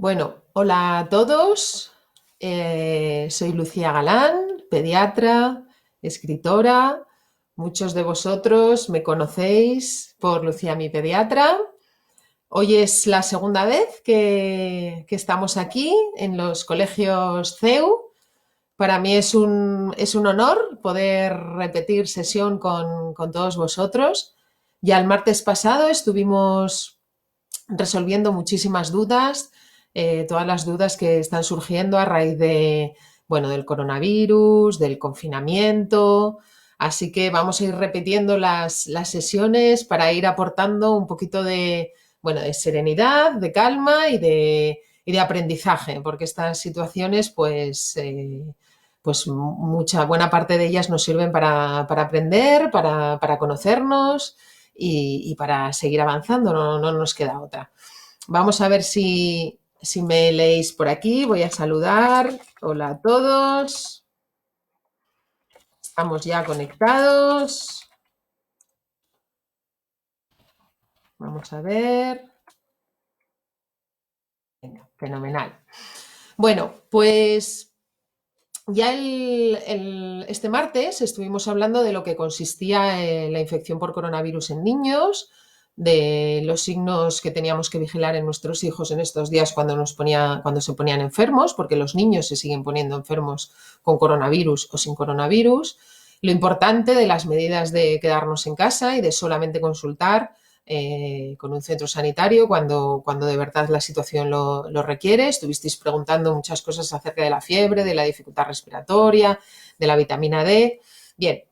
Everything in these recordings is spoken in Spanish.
Bueno, hola a todos. Soy Lucía Galán, pediatra, escritora. Muchos de vosotros me conocéis por Lucía mi pediatra. Hoy es la segunda vez que estamos aquí en los colegios CEU. Para mí es un honor poder repetir sesión con todos vosotros. Ya el martes pasado estuvimos resolviendo muchísimas dudas, todas las dudas que están surgiendo a raíz bueno, del coronavirus, del confinamiento. Así que vamos a ir repitiendo las sesiones para ir aportando un poquito bueno, de serenidad, de calma y de aprendizaje, porque estas situaciones, pues mucha buena parte de ellas nos sirven para aprender, para conocernos y para seguir avanzando, no nos queda otra. Vamos a ver si me leéis por aquí. Voy a saludar. Hola a todos. Estamos ya conectados. Vamos a ver. Venga, fenomenal. Bueno, pues ya este martes estuvimos hablando de lo que consistía la infección por coronavirus en niños, de los signos que teníamos que vigilar en nuestros hijos en estos días cuando se ponían enfermos, porque los niños se siguen poniendo enfermos con coronavirus o sin coronavirus, lo importante de las medidas de quedarnos en casa y de solamente consultar con un centro sanitario cuando de verdad la situación lo requiere. Estuvisteis preguntando muchas cosas acerca de la fiebre, de la dificultad respiratoria, de la vitamina D. Bien,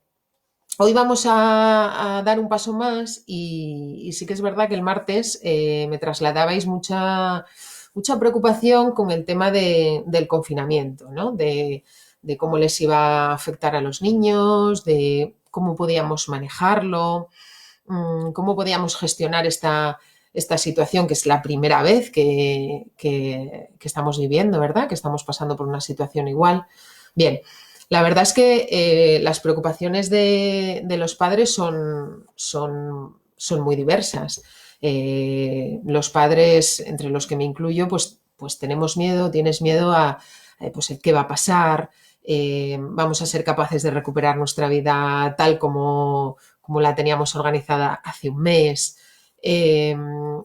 hoy vamos a dar un paso más y sí que es verdad que el martes me trasladabais mucha preocupación con el tema del confinamiento, ¿no? De cómo les iba a afectar a los niños, de cómo podíamos manejarlo, cómo podíamos gestionar esta situación, que es la primera vez que estamos viviendo, ¿verdad? Que estamos pasando por una situación igual. Bien, la verdad es que las preocupaciones de los padres son muy diversas. Los padres, entre los que me incluyo, pues tenemos miedo, tienes miedo a pues, el qué va a pasar, vamos a ser capaces de recuperar nuestra vida tal como la teníamos organizada hace un mes.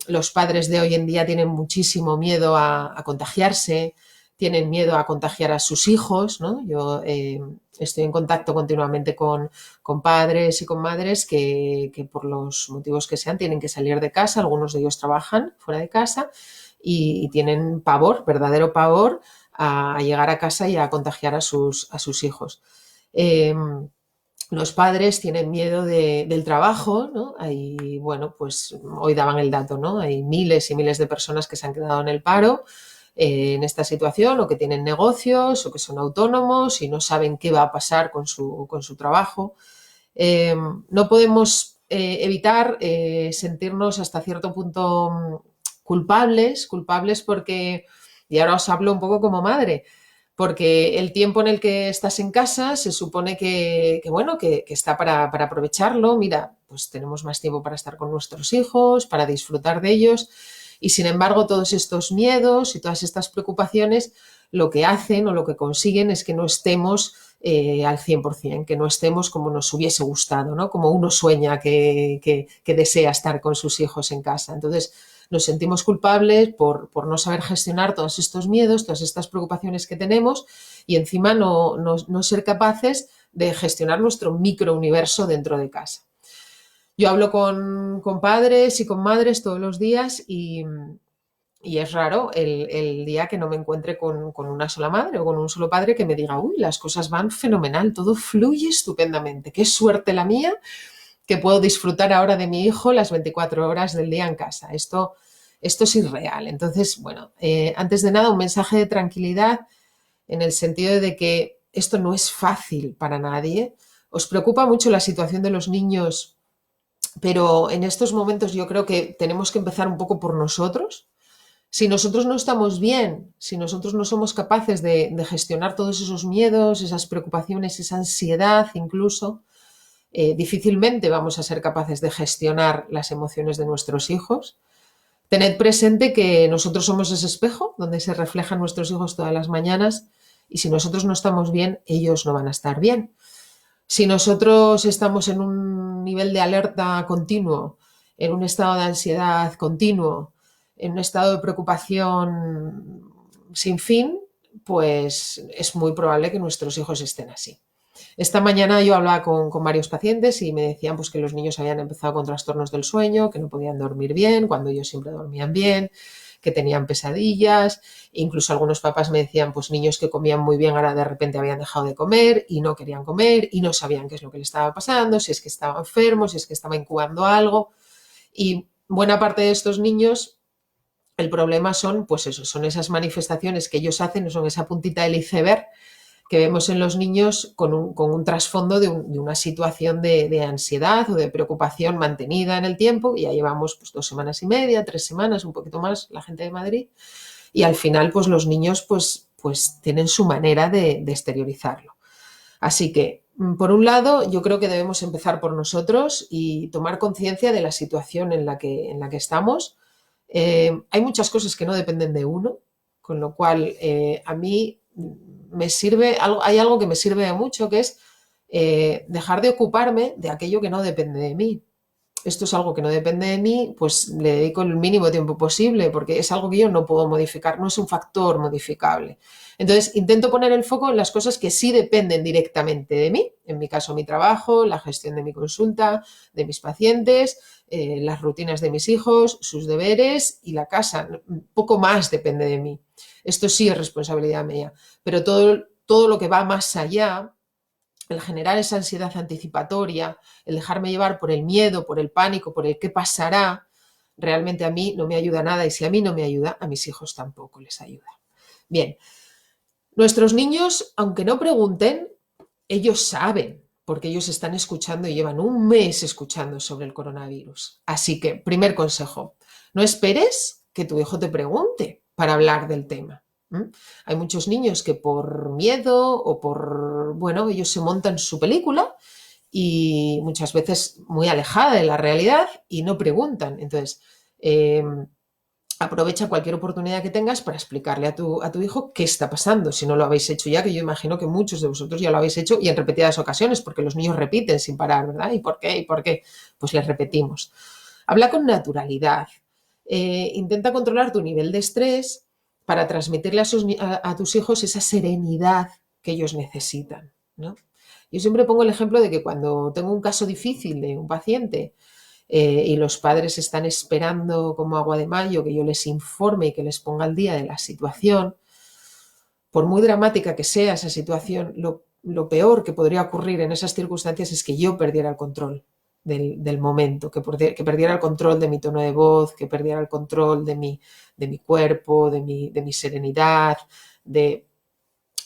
Los padres de hoy en día tienen muchísimo miedo a contagiarse, tienen miedo a contagiar a sus hijos, ¿no? Yo estoy en contacto continuamente con padres y con madres que por los motivos que sean tienen que salir de casa, algunos de ellos trabajan fuera de casa y tienen pavor, verdadero pavor, a llegar a casa y a contagiar a sus hijos. Eh, los padres tienen miedo del trabajo, ¿no? Hay, bueno, pues hoy daban el dato, ¿no? Hay miles y miles de personas que se han quedado en el paro en esta situación o que tienen negocios o que son autónomos y no saben qué va a pasar con su trabajo. No podemos evitar sentirnos hasta cierto punto culpables porque, y ahora os hablo un poco como madre, porque el tiempo en el que estás en casa se supone bueno, que está para aprovecharlo. Mira, pues tenemos más tiempo para estar con nuestros hijos, para disfrutar de ellos, y sin embargo todos estos miedos y todas estas preocupaciones lo que hacen o lo que consiguen es que no estemos al 100%, que no estemos como nos hubiese gustado, ¿no? Como uno sueña que desea estar con sus hijos en casa. Entonces, nos sentimos culpables por no saber gestionar todos estos miedos, todas estas preocupaciones que tenemos y encima no ser capaces de gestionar nuestro microuniverso dentro de casa. Yo hablo con padres y con madres todos los días y es raro el día que no me encuentre con una sola madre o con un solo padre que me diga, uy, las cosas van fenomenal, todo fluye estupendamente, qué suerte la mía que puedo disfrutar ahora de mi hijo las 24 horas del día en casa. Esto es irreal. Entonces, bueno, antes de nada, un mensaje de tranquilidad en el sentido de que esto no es fácil para nadie. Os preocupa mucho la situación de los niños, pero en estos momentos yo creo que tenemos que empezar un poco por nosotros. Si nosotros no estamos bien, si nosotros no somos capaces de gestionar todos esos miedos, esas preocupaciones, esa ansiedad incluso, difícilmente vamos a ser capaces de gestionar las emociones de nuestros hijos. Tened presente que nosotros somos ese espejo donde se reflejan nuestros hijos todas las mañanas y si nosotros no estamos bien, ellos no van a estar bien. Si nosotros estamos en un nivel de alerta continuo, en un estado de ansiedad continuo, en un estado de preocupación sin fin, pues es muy probable que nuestros hijos estén así. Esta mañana yo hablaba con varios pacientes y me decían pues, que los niños habían empezado con trastornos del sueño, que no podían dormir bien, cuando ellos siempre dormían bien, que tenían pesadillas. Incluso algunos papás me decían, pues niños que comían muy bien ahora de repente habían dejado de comer y no querían comer y no sabían qué es lo que le estaba pasando, si es que estaba enfermo, si es que estaba incubando algo. Y buena parte de estos niños, el problema son, pues eso, son esas manifestaciones que ellos hacen, son esa puntita del iceberg que vemos en los niños con un trasfondo de una situación de ansiedad o de preocupación mantenida en el tiempo. Y ya llevamos pues 2 semanas y media, 3 semanas, un poquito más, la gente de Madrid. Y al final, pues los niños pues tienen su manera de exteriorizarlo. Así que, por un lado, yo creo que debemos empezar por nosotros y tomar conciencia de la situación en la que estamos. Hay muchas cosas que no dependen de uno, con lo cual a mí me sirve, hay algo que me sirve mucho, que es dejar de ocuparme de aquello que no depende de mí. Esto es algo que no depende de mí, pues le dedico el mínimo tiempo posible, porque es algo que yo no puedo modificar, no es un factor modificable. Entonces, intento poner el foco en las cosas que sí dependen directamente de mí, en mi caso mi trabajo, la gestión de mi consulta, de mis pacientes, las rutinas de mis hijos, sus deberes y la casa. Poco más depende de mí. Esto sí es responsabilidad mía, pero todo lo que va más allá, el generar esa ansiedad anticipatoria, el dejarme llevar por el miedo, por el pánico, por el qué pasará, realmente a mí no me ayuda nada y si a mí no me ayuda, a mis hijos tampoco les ayuda. Bien, nuestros niños, aunque no pregunten, ellos saben, porque ellos están escuchando y llevan un mes escuchando sobre el coronavirus. Así que, primer consejo, no esperes que tu hijo te pregunte para hablar del tema. Hay muchos niños que por miedo o por, bueno, ellos se montan su película y muchas veces muy alejada de la realidad y no preguntan. Entonces, aprovecha cualquier oportunidad que tengas para explicarle a tu hijo qué está pasando, si no lo habéis hecho ya, que yo imagino que muchos de vosotros ya lo habéis hecho y en repetidas ocasiones, porque los niños repiten sin parar, ¿verdad? ¿Y por qué? ¿Y por qué? Pues les repetimos. Habla con naturalidad. Intenta controlar tu nivel de estrés para transmitirle a tus hijos esa serenidad que ellos necesitan, ¿no? Yo siempre pongo el ejemplo de que cuando tengo un caso difícil de un paciente y los padres están esperando como agua de mayo que yo les informe y que les ponga al día de la situación, por muy dramática que sea esa situación, lo peor que podría ocurrir en esas circunstancias es que yo perdiera el control del momento, que perdiera el control de mi tono de voz, que perdiera el control de mi cuerpo, de mi serenidad, de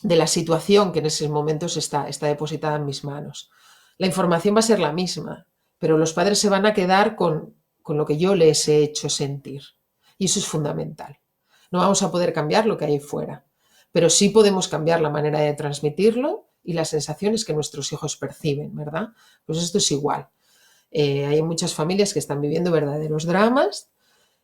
la situación que en esos momentos está depositada en mis manos. La información va a ser la misma, pero los padres se van a quedar con lo que yo les he hecho sentir. Y eso es fundamental. No vamos a poder cambiar lo que hay fuera, pero sí podemos cambiar la manera de transmitirlo y las sensaciones que nuestros hijos perciben, ¿verdad? Pues esto es igual. Hay muchas familias que están viviendo verdaderos dramas.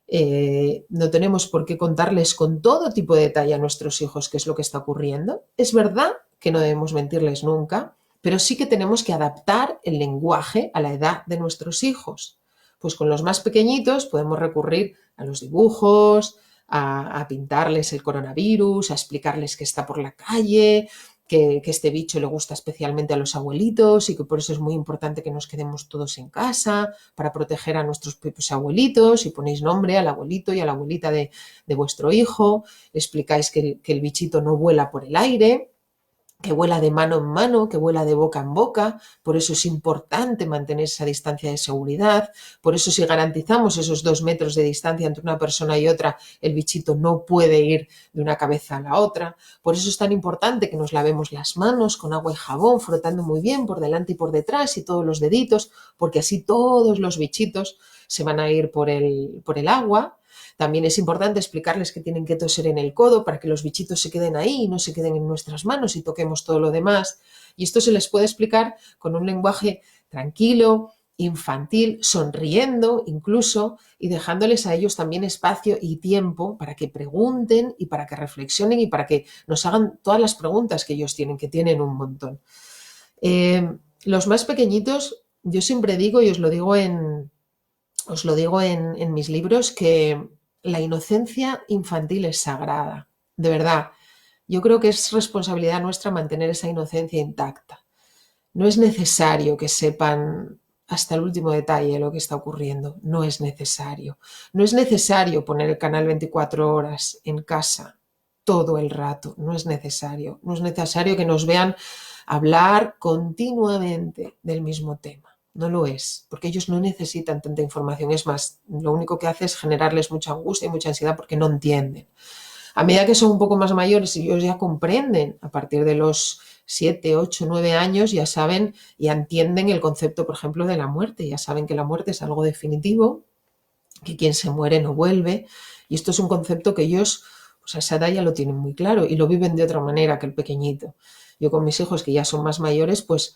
No tenemos por qué contarles con todo tipo de detalle a nuestros hijos qué es lo que está ocurriendo. Es verdad que no debemos mentirles nunca, pero sí que tenemos que adaptar el lenguaje a la edad de nuestros hijos. Pues con los más pequeñitos podemos recurrir a los dibujos, a pintarles el coronavirus, a explicarles que está por la calle, que este bicho le gusta especialmente a los abuelitos y que por eso es muy importante que nos quedemos todos en casa para proteger a nuestros propios abuelitos y ponéis nombre al abuelito y a la abuelita de vuestro hijo, explicáis que el bichito no vuela por el aire, que vuela de mano en mano, que vuela de boca en boca, por eso es importante mantener esa distancia de seguridad, por eso si garantizamos esos 2 metros de distancia entre una persona y otra, el bichito no puede ir de una cabeza a la otra, por eso es tan importante que nos lavemos las manos con agua y jabón, frotando muy bien por delante y por detrás y todos los deditos, porque así todos los bichitos se van a ir por el agua. También es importante explicarles que tienen que toser en el codo para que los bichitos se queden ahí y no se queden en nuestras manos y toquemos todo lo demás. Y esto se les puede explicar con un lenguaje tranquilo infantil, sonriendo incluso y dejándoles a ellos también espacio y tiempo para que pregunten y para que reflexionen y para que nos hagan todas las preguntas que ellos tienen, que tienen un montón. Los más pequeñitos, yo siempre digo, y os lo digo en mis libros, que la inocencia infantil es sagrada, de verdad. Yo creo que es responsabilidad nuestra mantener esa inocencia intacta. No es necesario que sepan hasta el último detalle lo que está ocurriendo. No es necesario. No es necesario poner el canal 24 horas en casa todo el rato. No es necesario. No es necesario que nos vean hablar continuamente del mismo tema. No lo es, porque ellos no necesitan tanta información. Es más, lo único que hace es generarles mucha angustia y mucha ansiedad porque no entienden. A medida que son un poco más mayores y ellos ya comprenden, a partir de los 7, 8, 9 años, ya saben, ya entienden el concepto, por ejemplo, de la muerte. Ya saben que la muerte es algo definitivo, que quien se muere no vuelve. Y esto es un concepto que ellos, pues a esa edad ya lo tienen muy claro y lo viven de otra manera que el pequeñito. Yo con mis hijos, que ya son más mayores, pues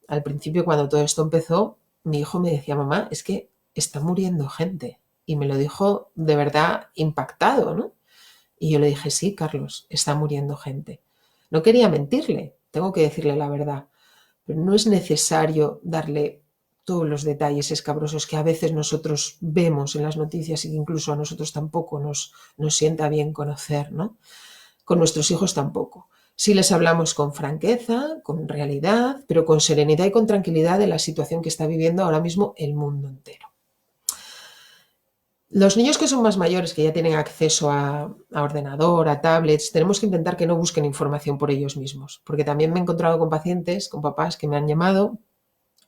al principio cuando todo esto empezó, mi hijo me decía, mamá, es que está muriendo gente. Y me lo dijo de verdad impactado, ¿no? Y yo le dije, sí, Carlos, está muriendo gente. No quería mentirle, tengo que decirle la verdad, pero no es necesario darle todos los detalles escabrosos que a veces nosotros vemos en las noticias y que incluso a nosotros tampoco nos sienta bien conocer, ¿no? Con nuestros hijos tampoco. Sí les hablamos con franqueza, con realidad, pero con serenidad y con tranquilidad de la situación que está viviendo ahora mismo el mundo entero. Los niños que son más mayores, que ya tienen acceso a ordenador, a tablets, tenemos que intentar que no busquen información por ellos mismos, porque también me he encontrado con pacientes, con papás que me han llamado,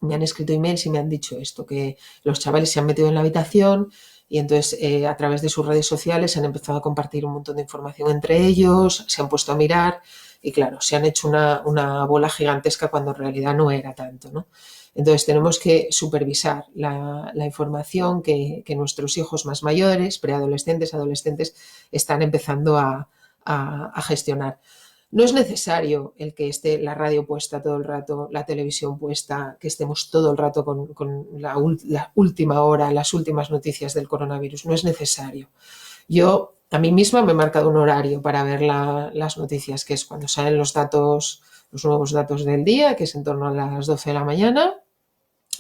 me han escrito emails y me han dicho esto, que los chavales se han metido en la habitación y entonces a través de sus redes sociales han empezado a compartir un montón de información entre ellos, se han puesto a mirar y claro, se han hecho una bola gigantesca cuando en realidad no era tanto, ¿no? Entonces tenemos que supervisar la información que nuestros hijos más mayores, preadolescentes, adolescentes, están empezando a gestionar. No es necesario el que esté la radio puesta todo el rato, la televisión puesta, que estemos todo el rato con la última hora, las últimas noticias del coronavirus. No es necesario. Yo a mí misma me he marcado un horario para ver las noticias, que es cuando salen los datos, los nuevos datos del día, que es en torno a las 12 de la mañana.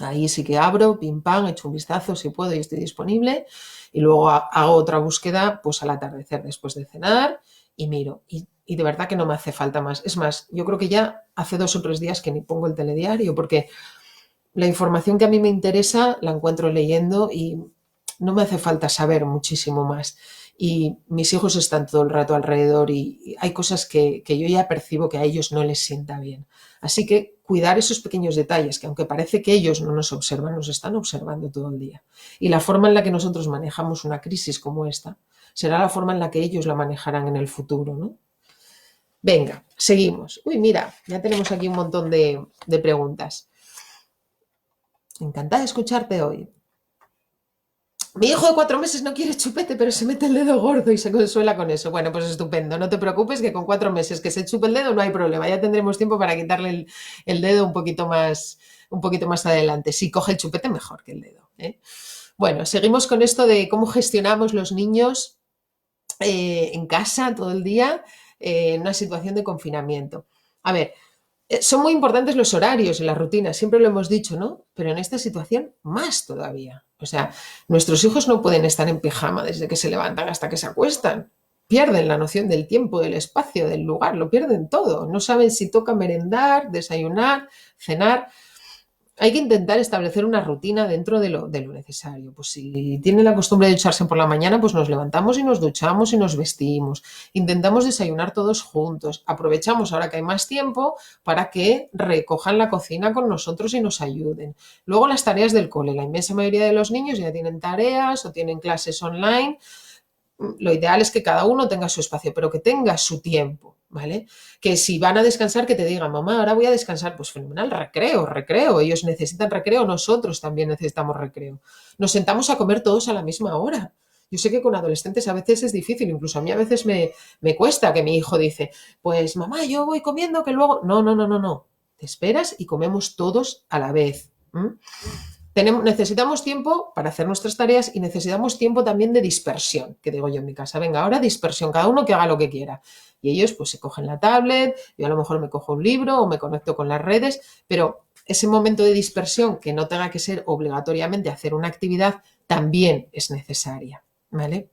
Ahí sí que abro, pim pam, echo un vistazo si puedo y estoy disponible. Y luego hago otra búsqueda pues al atardecer después de cenar y miro. Y de verdad que no me hace falta más. Es más, yo creo que ya hace 2 o 3 días que ni pongo el telediario porque la información que a mí me interesa la encuentro leyendo y no me hace falta saber muchísimo más. Y mis hijos están todo el rato alrededor y hay cosas que yo ya percibo que a ellos no les sienta bien. Así que cuidar esos pequeños detalles, que aunque parece que ellos no nos observan, nos están observando todo el día. Y la forma en la que nosotros manejamos una crisis como esta será la forma en la que ellos la manejarán en el futuro, ¿no? Venga, seguimos. Uy, mira, ya tenemos aquí un montón de preguntas. Encantada de escucharte hoy. Mi hijo de 4 meses no quiere chupete, pero se mete el dedo gordo y se consuela con eso. Bueno, pues estupendo. No te preocupes que con 4 meses que se chupe el dedo no hay problema. Ya tendremos tiempo para quitarle el dedo un poquito más adelante. Si coge el chupete, mejor que el dedo, ¿eh? Bueno, seguimos con esto de cómo gestionamos los niños en casa todo el día en una situación de confinamiento. A ver, son muy importantes los horarios y las rutinas, siempre lo hemos dicho, ¿no? Pero en esta situación más todavía. O sea, nuestros hijos no pueden estar en pijama desde que se levantan hasta que se acuestan. Pierden la noción del tiempo, del espacio, del lugar, lo pierden todo. No saben si toca merendar, desayunar, cenar. Hay que intentar establecer una rutina dentro de lo necesario. Pues si tienen la costumbre de ducharse por la mañana, pues nos levantamos y nos duchamos y nos vestimos. Intentamos desayunar todos juntos. Aprovechamos ahora que hay más tiempo para que recojan la cocina con nosotros y nos ayuden. Luego las tareas del cole. La inmensa mayoría de los niños ya tienen tareas o tienen clases online. Lo ideal es que cada uno tenga su espacio, pero que tenga su tiempo, ¿vale? Que si van a descansar, que te digan, mamá, ahora voy a descansar, pues fenomenal, recreo, recreo. Ellos necesitan recreo, nosotros también necesitamos recreo. Nos sentamos a comer todos a la misma hora. Yo sé que con adolescentes a veces es difícil, incluso a mí a veces me cuesta que mi hijo dice, pues mamá, yo voy comiendo que luego... No, no, no, no, no. Te esperas y comemos todos a la vez. ¿Mm? necesitamos tiempo para hacer nuestras tareas y necesitamos tiempo también de dispersión, que digo yo en mi casa, venga, ahora dispersión, cada uno que haga lo que quiera. Y ellos pues se cogen la tablet, yo a lo mejor me cojo un libro o me conecto con las redes, pero ese momento de dispersión que no tenga que ser obligatoriamente hacer una actividad también es necesaria, ¿vale?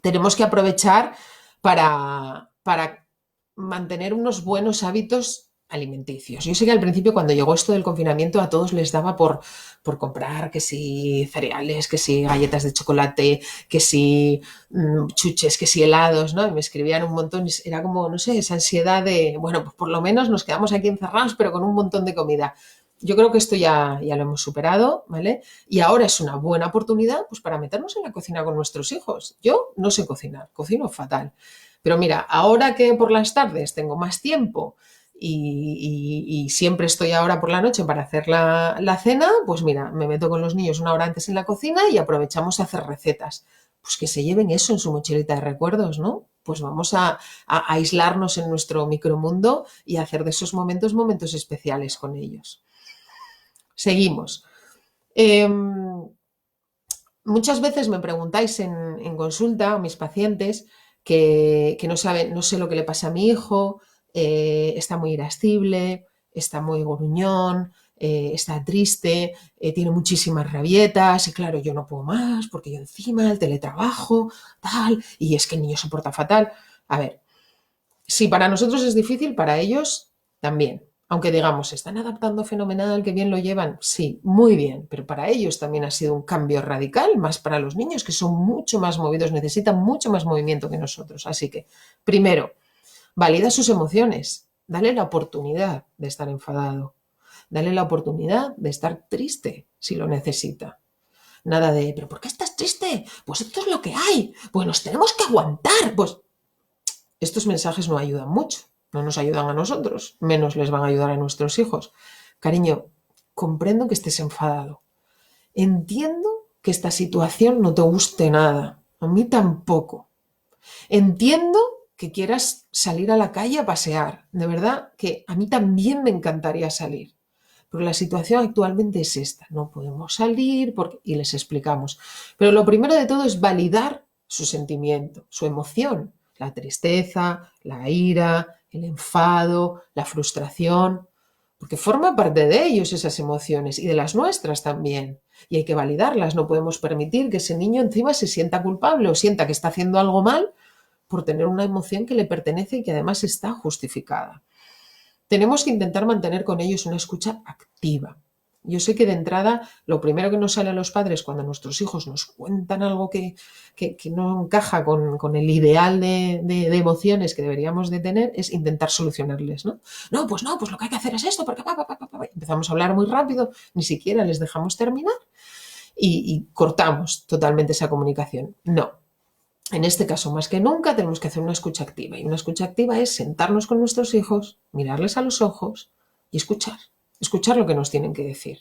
Tenemos que aprovechar para mantener unos buenos hábitos alimenticios. Yo sé que al principio cuando llegó esto del confinamiento a todos les daba por comprar que si cereales, que si galletas de chocolate, que si chuches, que si helados, ¿no? Y me escribían un montón, era como, no sé, esa ansiedad de, bueno, pues por lo menos nos quedamos aquí encerrados pero con un montón de comida. Yo creo que esto ya lo hemos superado, ¿vale? Y ahora es una buena oportunidad pues, para meternos en la cocina con nuestros hijos. Yo no sé cocinar, cocino fatal. Pero mira, ahora que por las tardes tengo más tiempo y siempre estoy ahora por la noche para hacer la cena, pues mira, me meto con los niños una hora antes en la cocina y aprovechamos a hacer recetas. Pues que se lleven eso en su mochilita de recuerdos, ¿no? Pues vamos a aislarnos en nuestro micromundo y hacer de esos momentos especiales con ellos. Seguimos. Eh, Muchas veces me preguntáis en consulta, mis pacientes, que no saben, no sé lo que le pasa a mi hijo, está muy irascible, está muy gruñón, está triste, tiene muchísimas rabietas y claro, yo no puedo más porque yo encima el teletrabajo, tal, y es que el niño se porta fatal. A ver, si para nosotros es difícil, para ellos también. Aunque digamos, se están adaptando fenomenal, que bien lo llevan, sí, muy bien, pero para ellos también ha sido un cambio radical, más para los niños que son mucho más movidos, necesitan mucho más movimiento que nosotros. Así que, primero, valida sus emociones, dale la oportunidad de estar enfadado, dale la oportunidad de estar triste si lo necesita. Nada de, pero ¿por qué estás triste? Pues esto es lo que hay, pues nos tenemos que aguantar, pues estos mensajes no ayudan mucho, no nos ayudan a nosotros, menos les van a ayudar a nuestros hijos. Cariño, comprendo que estés enfadado. Entiendo que esta situación no te guste nada. A mí tampoco. Entiendo que quieras salir a la calle a pasear. De verdad que a mí también me encantaría salir. Pero la situación actualmente es esta. No podemos salir porque... y les explicamos. Pero lo primero de todo es validar su sentimiento, su emoción. La tristeza, la ira, el enfado, la frustración. Porque forma parte de ellos esas emociones y de las nuestras también. Y hay que validarlas. No podemos permitir que ese niño encima se sienta culpable o sienta que está haciendo algo mal por tener una emoción que le pertenece y que además está justificada. Tenemos que intentar mantener con ellos una escucha activa. Yo sé que de entrada lo primero que nos sale a los padres cuando nuestros hijos nos cuentan algo que no encaja con el ideal de emociones que deberíamos de tener es intentar solucionarles, ¿no? No, pues lo que hay que hacer es esto, porque empezamos a hablar muy rápido, ni siquiera les dejamos terminar y cortamos totalmente esa comunicación. No, en este caso, más que nunca, tenemos que hacer una escucha activa. Y una escucha activa es sentarnos con nuestros hijos, mirarles a los ojos y escuchar. Escuchar lo que nos tienen que decir.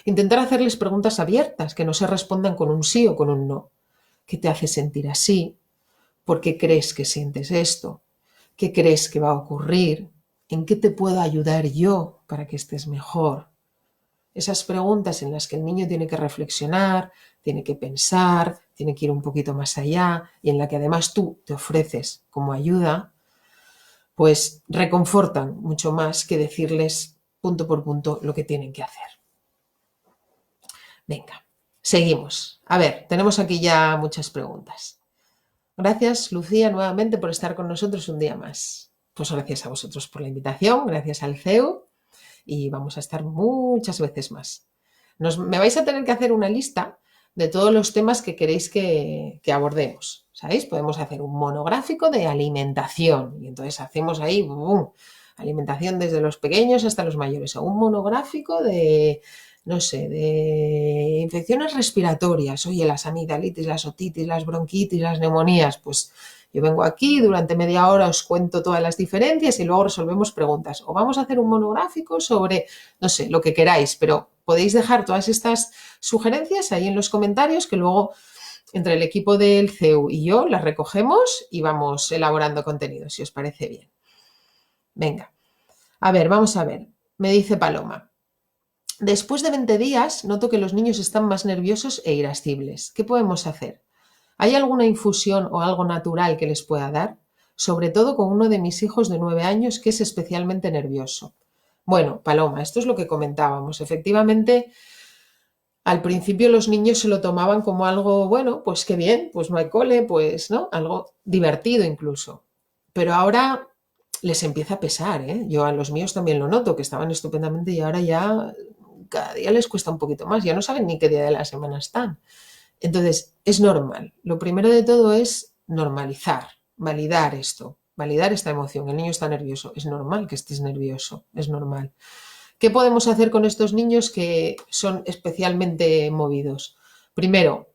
Intentar hacerles preguntas abiertas, que no se respondan con un sí o con un no. ¿Qué te hace sentir así? ¿Por qué crees que sientes esto? ¿Qué crees que va a ocurrir? ¿En qué te puedo ayudar yo para que estés mejor? Esas preguntas en las que el niño tiene que reflexionar, tiene que pensar, tiene que ir un poquito más allá y en la que además tú te ofreces como ayuda, pues reconfortan mucho más que decirles punto por punto lo que tienen que hacer. Venga, seguimos. A ver, tenemos aquí ya muchas preguntas. Gracias, Lucía, nuevamente por estar con nosotros un día más. Pues gracias a vosotros por la invitación, gracias al CEU y vamos a estar muchas veces más. Me vais a tener que hacer una lista de todos los temas que queréis que abordemos. ¿Sabéis? Podemos hacer un monográfico de alimentación y entonces hacemos ahí ¡bum! Alimentación desde los pequeños hasta los mayores. O un monográfico de, no sé, de infecciones respiratorias. Oye, las amigdalitis, las otitis, las bronquitis, las neumonías. Pues yo vengo aquí, durante media hora os cuento todas las diferencias y luego resolvemos preguntas. O vamos a hacer un monográfico sobre, no sé, lo que queráis, pero podéis dejar todas estas sugerencias ahí en los comentarios que luego entre el equipo del CEU y yo las recogemos y vamos elaborando contenido, si os parece bien. Venga, a ver, vamos a ver. Me dice Paloma. Después de 20 días, noto que los niños están más nerviosos e irascibles. ¿Qué podemos hacer? ¿Hay alguna infusión o algo natural que les pueda dar? Sobre todo con uno de mis hijos de 9 años que es especialmente nervioso. Bueno, Paloma, esto es lo que comentábamos. Efectivamente, al principio los niños se lo tomaban como algo, bueno, pues qué bien, pues no hay cole, pues, ¿no? Algo divertido incluso. Pero ahora les empieza a pesar, ¿eh? Yo a los míos también lo noto, que estaban estupendamente y ahora ya cada día les cuesta un poquito más, ya no saben ni qué día de la semana están. Entonces, es normal. Lo primero de todo es normalizar, validar esta emoción. El niño está nervioso. Es normal que estés nervioso, es normal. ¿Qué podemos hacer con estos niños que son especialmente movidos? Primero,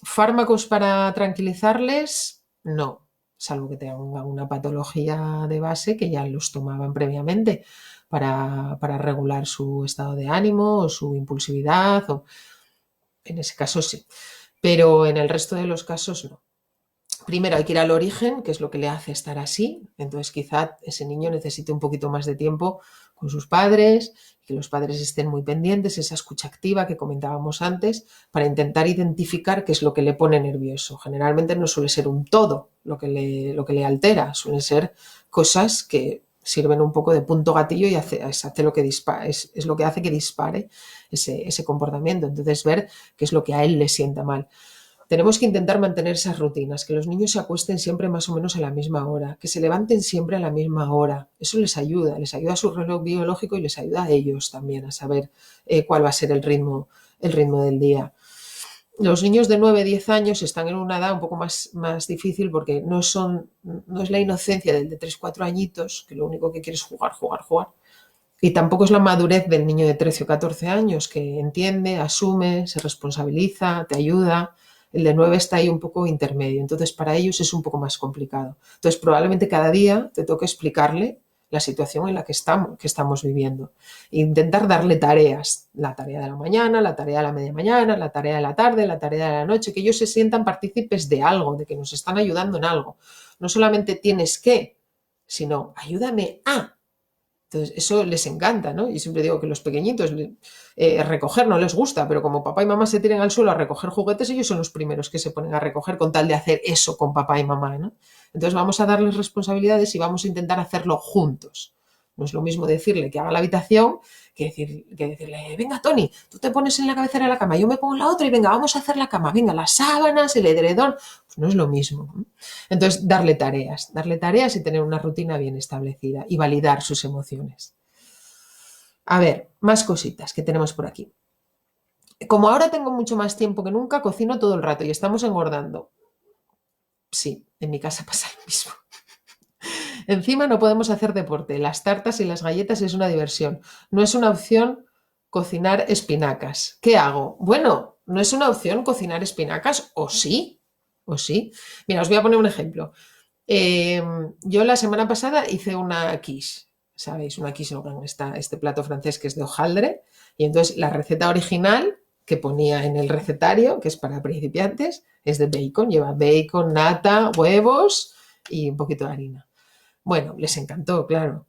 fármacos para tranquilizarles, no, salvo que tengan una patología de base que ya los tomaban previamente para regular su estado de ánimo o su impulsividad, o en ese caso sí, pero en el resto de los casos no. Primero hay que ir al origen, que es lo que le hace estar así. Entonces quizá ese niño necesite un poquito más de tiempo con sus padres, que los padres estén muy pendientes, esa escucha activa que comentábamos antes, para intentar identificar qué es lo que le pone nervioso. Generalmente no suele ser un todo lo que le altera, suelen ser cosas que sirven un poco de punto gatillo y hace lo que dispara, es lo que hace que dispare ese comportamiento. Entonces ver qué es lo que a él le sienta mal. Tenemos que intentar mantener esas rutinas, que los niños se acuesten siempre más o menos a la misma hora, que se levanten siempre a la misma hora. Eso les ayuda a su reloj biológico y les ayuda a ellos también a saber cuál va a ser el ritmo del día. Los niños de 9, 10 años están en una edad un poco más difícil porque no es la inocencia del de 3, 4 añitos, que lo único que quiere es jugar, jugar, jugar. Y tampoco es la madurez del niño de 13 o 14 años que entiende, asume, se responsabiliza, te ayuda. El de 9 está ahí un poco intermedio, entonces para ellos es un poco más complicado. Entonces probablemente cada día te toque explicarle la situación en la que estamos viviendo. Intentar darle tareas, la tarea de la mañana, la tarea de la media mañana, la tarea de la tarde, la tarea de la noche, que ellos se sientan partícipes de algo, de que nos están ayudando en algo. No solamente tienes que, sino ayúdame a. Entonces, eso les encanta, ¿no? Y siempre digo que los pequeñitos recoger no les gusta, pero como papá y mamá se tiran al suelo a recoger juguetes, ellos son los primeros que se ponen a recoger con tal de hacer eso con papá y mamá, ¿no? Entonces vamos a darles responsabilidades y vamos a intentar hacerlo juntos. No es lo mismo decirle que haga la habitación que decirle, venga Tony, tú te pones en la cabecera de la cama, yo me pongo en la otra y venga, vamos a hacer la cama, venga, las sábanas, el edredón, pues no es lo mismo, ¿no? Entonces, darle tareas y tener una rutina bien establecida y validar sus emociones. A ver, más cositas que tenemos por aquí. Como ahora tengo mucho más tiempo que nunca, cocino todo el rato y estamos engordando. Sí, en mi casa pasa lo mismo. Encima no podemos hacer deporte. Las tartas y las galletas es una diversión. No es una opción cocinar espinacas. ¿Qué hago? Bueno, no es una opción cocinar espinacas, o sí, o sí. Mira, os voy a poner un ejemplo. Eh, yo la semana pasada hice una quiche, ¿sabéis? Una quiche este plato francés que es de hojaldre. Y entonces la receta original que ponía en el recetario, que es para principiantes, es de bacon. Lleva bacon, nata, huevos y un poquito de harina. Bueno, les encantó, claro.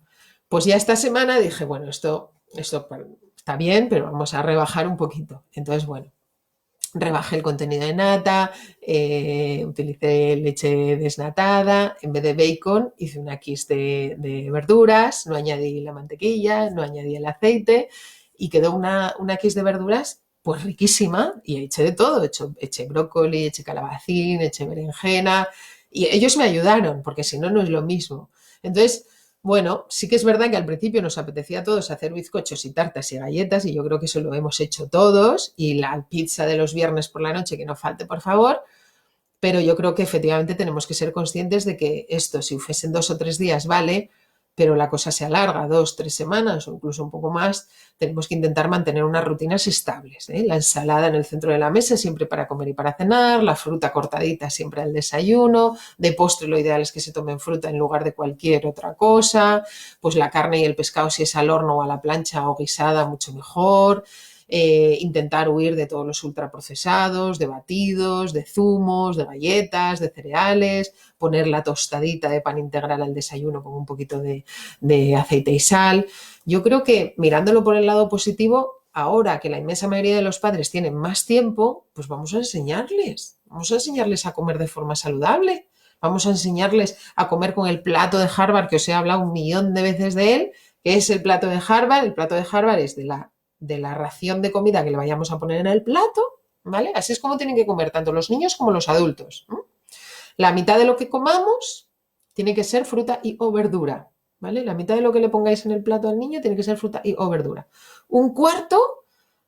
Pues ya esta semana dije, bueno, esto está bien, pero vamos a rebajar un poquito. Entonces, bueno, rebajé el contenido de nata, utilicé leche desnatada, en vez de bacon hice una quiche de verduras, no añadí la mantequilla, no añadí el aceite y quedó una quiche de verduras pues riquísima y eché de todo, eché brócoli, eché calabacín, eché berenjena y ellos me ayudaron porque si no, no es lo mismo. Entonces, bueno, sí que es verdad que al principio nos apetecía a todos hacer bizcochos y tartas y galletas y yo creo que eso lo hemos hecho todos y la pizza de los viernes por la noche que no falte, por favor, pero yo creo que efectivamente tenemos que ser conscientes de que esto, si fuesen 2 o 3 días, vale, pero la cosa se alarga 2, 3 semanas o incluso un poco más, tenemos que intentar mantener unas rutinas estables, ¿eh? La ensalada en el centro de la mesa siempre para comer y para cenar, la fruta cortadita siempre al desayuno, de postre lo ideal es que se tomen fruta en lugar de cualquier otra cosa, pues la carne y el pescado si es al horno o a la plancha o guisada mucho mejor. intentar huir de todos los ultraprocesados, de batidos, de zumos, de galletas, de cereales, poner la tostadita de pan integral al desayuno con un poquito de aceite y sal. Yo creo que mirándolo por el lado positivo, ahora que la inmensa mayoría de los padres tienen más tiempo, pues vamos a enseñarles a comer de forma saludable. Vamos a enseñarles a comer con el plato de Harvard, que os he hablado un millón de veces de él, que es el plato de Harvard. El plato de Harvard es de la ración de comida que le vayamos a poner en el plato, ¿vale? Así es como tienen que comer tanto los niños como los adultos. La mitad de lo que comamos tiene que ser fruta y o verdura, ¿vale? La mitad de lo que le pongáis en el plato al niño tiene que ser fruta y o verdura. Un cuarto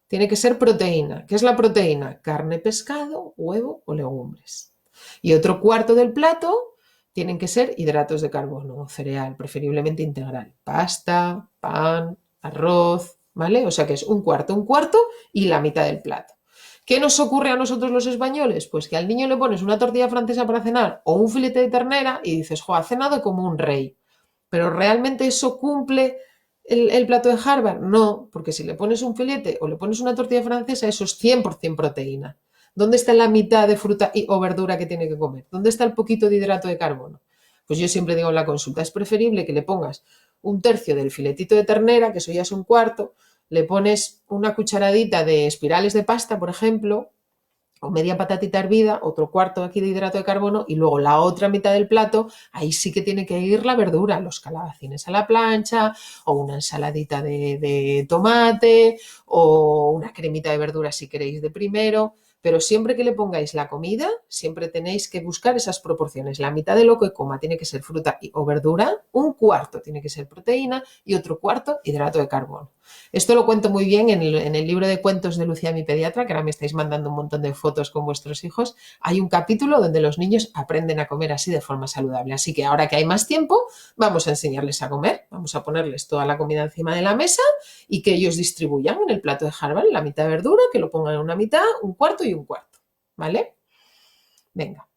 tiene que ser proteína. ¿Qué es la proteína? Carne, pescado, huevo o legumbres. Y otro cuarto del plato tienen que ser hidratos de carbono, cereal, preferiblemente integral. Pasta, pan, arroz, ¿vale? O sea que es un cuarto y la mitad del plato. ¿Qué nos ocurre a nosotros los españoles? Pues que al niño le pones una tortilla francesa para cenar o un filete de ternera y dices, jo, ha cenado como un rey. Pero ¿realmente eso cumple el plato de Harvard? No, porque si le pones un filete o le pones una tortilla francesa, eso es 100% proteína. ¿Dónde está la mitad de fruta o verdura que tiene que comer? ¿Dónde está el poquito de hidrato de carbono? Pues yo siempre digo en la consulta, es preferible que le pongas un tercio del filetito de ternera, que eso ya es un cuarto, le pones una cucharadita de espirales de pasta, por ejemplo, o media patatita hervida, otro cuarto aquí de hidrato de carbono y luego la otra mitad del plato, ahí sí que tiene que ir la verdura, los calabacines a la plancha o una ensaladita de tomate o una cremita de verdura si queréis de primero. Pero siempre que le pongáis la comida, siempre tenéis que buscar esas proporciones. La mitad de lo que coma tiene que ser fruta o verdura, un cuarto tiene que ser proteína y otro cuarto hidrato de carbono. Esto lo cuento muy bien en el libro de cuentos de Lucía, mi pediatra, que ahora me estáis mandando un montón de fotos con vuestros hijos. Hay un capítulo donde los niños aprenden a comer así de forma saludable. Así que ahora que hay más tiempo, vamos a enseñarles a comer. Vamos a ponerles toda la comida encima de la mesa y que ellos distribuyan en el plato de Harvard la mitad de verdura, que lo pongan en una mitad, un cuarto y un cuarto. ¿Vale? Venga.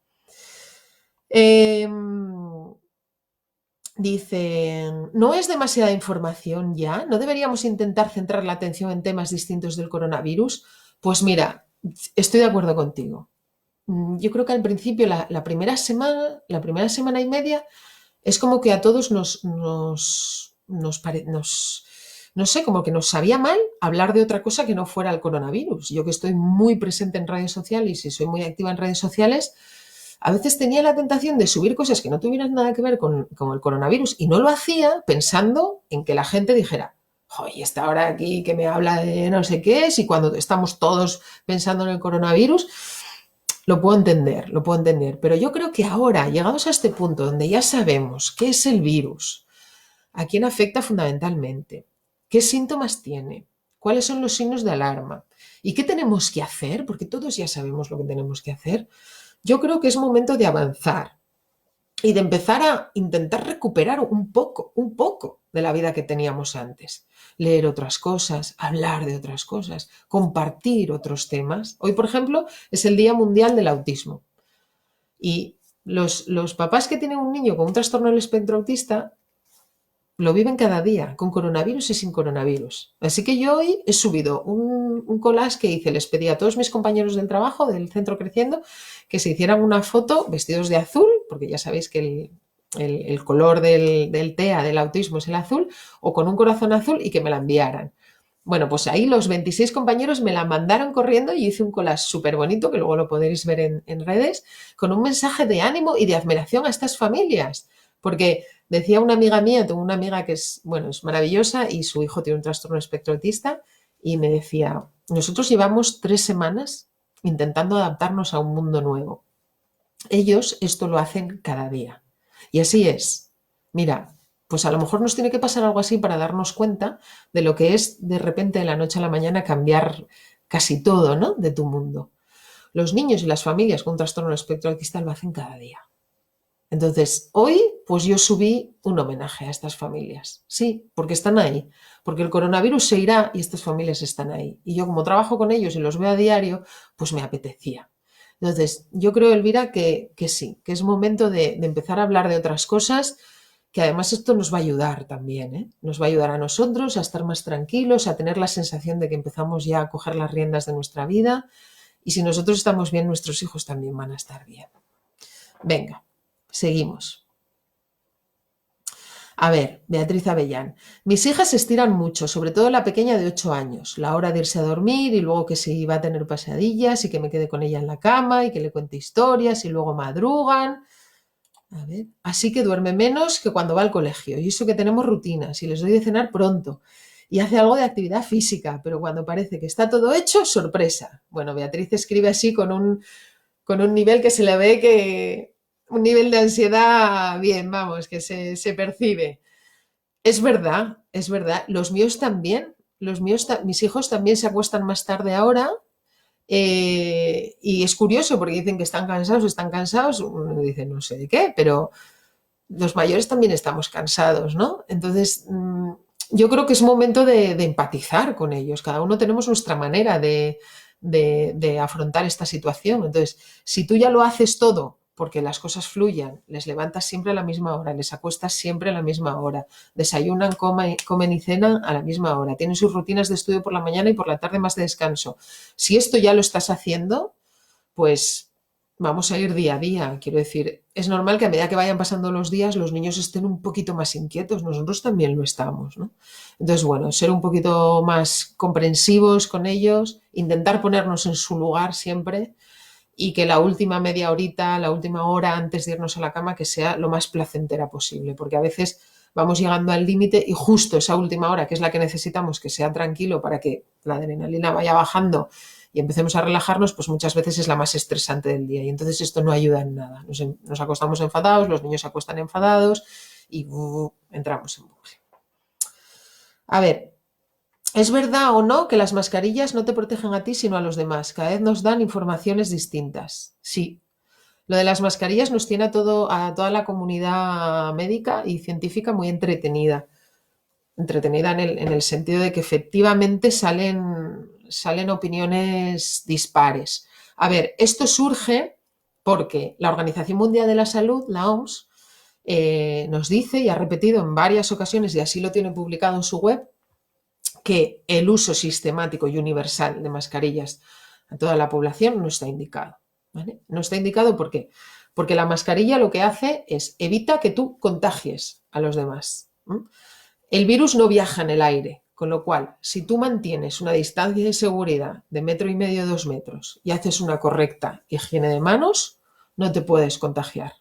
Dicen, ¿no es demasiada información ya? ¿No deberíamos intentar centrar la atención en temas distintos del coronavirus? Pues mira, estoy de acuerdo contigo. Yo creo que al principio, la primera semana y media, es como que a todos no sé, como que nos sabía mal hablar de otra cosa que no fuera el coronavirus. Yo que estoy muy presente en redes sociales y soy muy activa en redes sociales, a veces tenía la tentación de subir cosas que no tuvieran nada que ver con el coronavirus y no lo hacía pensando en que la gente dijera, oye, esta hora aquí que me habla de no sé qué es y cuando estamos todos pensando en el coronavirus, lo puedo entender. Pero yo creo que ahora, llegados a este punto donde ya sabemos qué es el virus, a quién afecta fundamentalmente, qué síntomas tiene, cuáles son los signos de alarma y qué tenemos que hacer, porque todos ya sabemos lo que tenemos que hacer, yo creo que es momento de avanzar y de empezar a intentar recuperar un poco de la vida que teníamos antes. Leer otras cosas, hablar de otras cosas, compartir otros temas. Hoy, por ejemplo, es el Día Mundial del Autismo. Y los papás que tienen un niño con un trastorno del espectro autista lo viven cada día, con coronavirus y sin coronavirus. Así que yo hoy he subido un collage que hice, les pedí a todos mis compañeros del trabajo, del centro Creciendo, que se hicieran una foto vestidos de azul, porque ya sabéis que el color del TEA, del autismo, es el azul, o con un corazón azul y que me la enviaran. Bueno, pues ahí los 26 compañeros me la mandaron corriendo y hice un collage súper bonito, que luego lo podréis ver en redes, con un mensaje de ánimo y de admiración a estas familias. Porque decía una amiga mía, tengo una amiga que es maravillosa y su hijo tiene un trastorno espectro autista y me decía, nosotros llevamos 3 semanas intentando adaptarnos a un mundo nuevo. Ellos esto lo hacen cada día. Y así es. Mira, pues a lo mejor nos tiene que pasar algo así para darnos cuenta de lo que es de repente de la noche a la mañana cambiar casi todo, ¿no? De tu mundo. Los niños y las familias con trastorno espectro autista lo hacen cada día. Entonces, hoy, pues yo subí un homenaje a estas familias. Sí, porque están ahí. Porque el coronavirus se irá y estas familias están ahí. Y yo, como trabajo con ellos y los veo a diario, pues me apetecía. Entonces, yo creo, Elvira, que sí, que es momento de empezar a hablar de otras cosas que además esto nos va a ayudar también, ¿eh? Nos va a ayudar a nosotros a estar más tranquilos, a tener la sensación de que empezamos ya a coger las riendas de nuestra vida y si nosotros estamos bien, nuestros hijos también van a estar bien. Venga, seguimos. A ver, Beatriz Avellán. Mis hijas se estiran mucho, sobre todo la pequeña de 8 años. La hora de irse a dormir y luego que se iba a tener pesadillas y que me quede con ella en la cama y que le cuente historias y luego madrugan. A ver, así que duerme menos que cuando va al colegio. Y eso que tenemos rutinas y les doy de cenar pronto. Y hace algo de actividad física, pero cuando parece que está todo hecho, sorpresa. Bueno, Beatriz escribe así con un nivel que se le ve que... Un nivel de ansiedad bien, vamos, que se percibe. Es verdad, es verdad. Los míos también. Mis hijos también se acuestan más tarde ahora. Y es curioso porque dicen que están cansados. Uno dice no sé de qué, pero los mayores también estamos cansados, ¿no? Entonces, yo creo que es momento de empatizar con ellos. Cada uno tenemos nuestra manera de afrontar esta situación. Entonces, si tú ya lo haces todo porque las cosas fluyan, les levantas siempre a la misma hora, les acuestas siempre a la misma hora, desayunan, comen y cenan a la misma hora, tienen sus rutinas de estudio por la mañana y por la tarde más de descanso. Si esto ya lo estás haciendo, pues vamos a ir día a día. Quiero decir, es normal que a medida que vayan pasando los días los niños estén un poquito más inquietos, nosotros también lo estamos, ¿no? Entonces, bueno, ser un poquito más comprensivos con ellos, intentar ponernos en su lugar siempre y que la última media horita, la última hora antes de irnos a la cama, que sea lo más placentera posible, porque a veces vamos llegando al límite y justo esa última hora, que es la que necesitamos que sea tranquilo para que la adrenalina vaya bajando y empecemos a relajarnos, pues muchas veces es la más estresante del día y entonces esto no ayuda en nada. Nos acostamos enfadados, los niños se acuestan enfadados y entramos en bucle. A ver, ¿es verdad o no que las mascarillas no te protegen a ti sino a los demás? Cada vez nos dan informaciones distintas. Sí, lo de las mascarillas nos tiene a toda la comunidad médica y científica muy entretenida. Entretenida en el sentido de que efectivamente salen opiniones dispares. A ver, esto surge porque la Organización Mundial de la Salud, la OMS, nos dice y ha repetido en varias ocasiones, y así lo tiene publicado en su web, que el uso sistemático y universal de mascarillas a toda la población no está indicado. ¿Vale? No está indicado ¿por qué? Porque la mascarilla lo que hace es evita que tú contagies a los demás. El virus no viaja en el aire, con lo cual, si tú mantienes una distancia de seguridad de 1,5 metros, 2 metros y haces una correcta higiene de manos, no te puedes contagiar.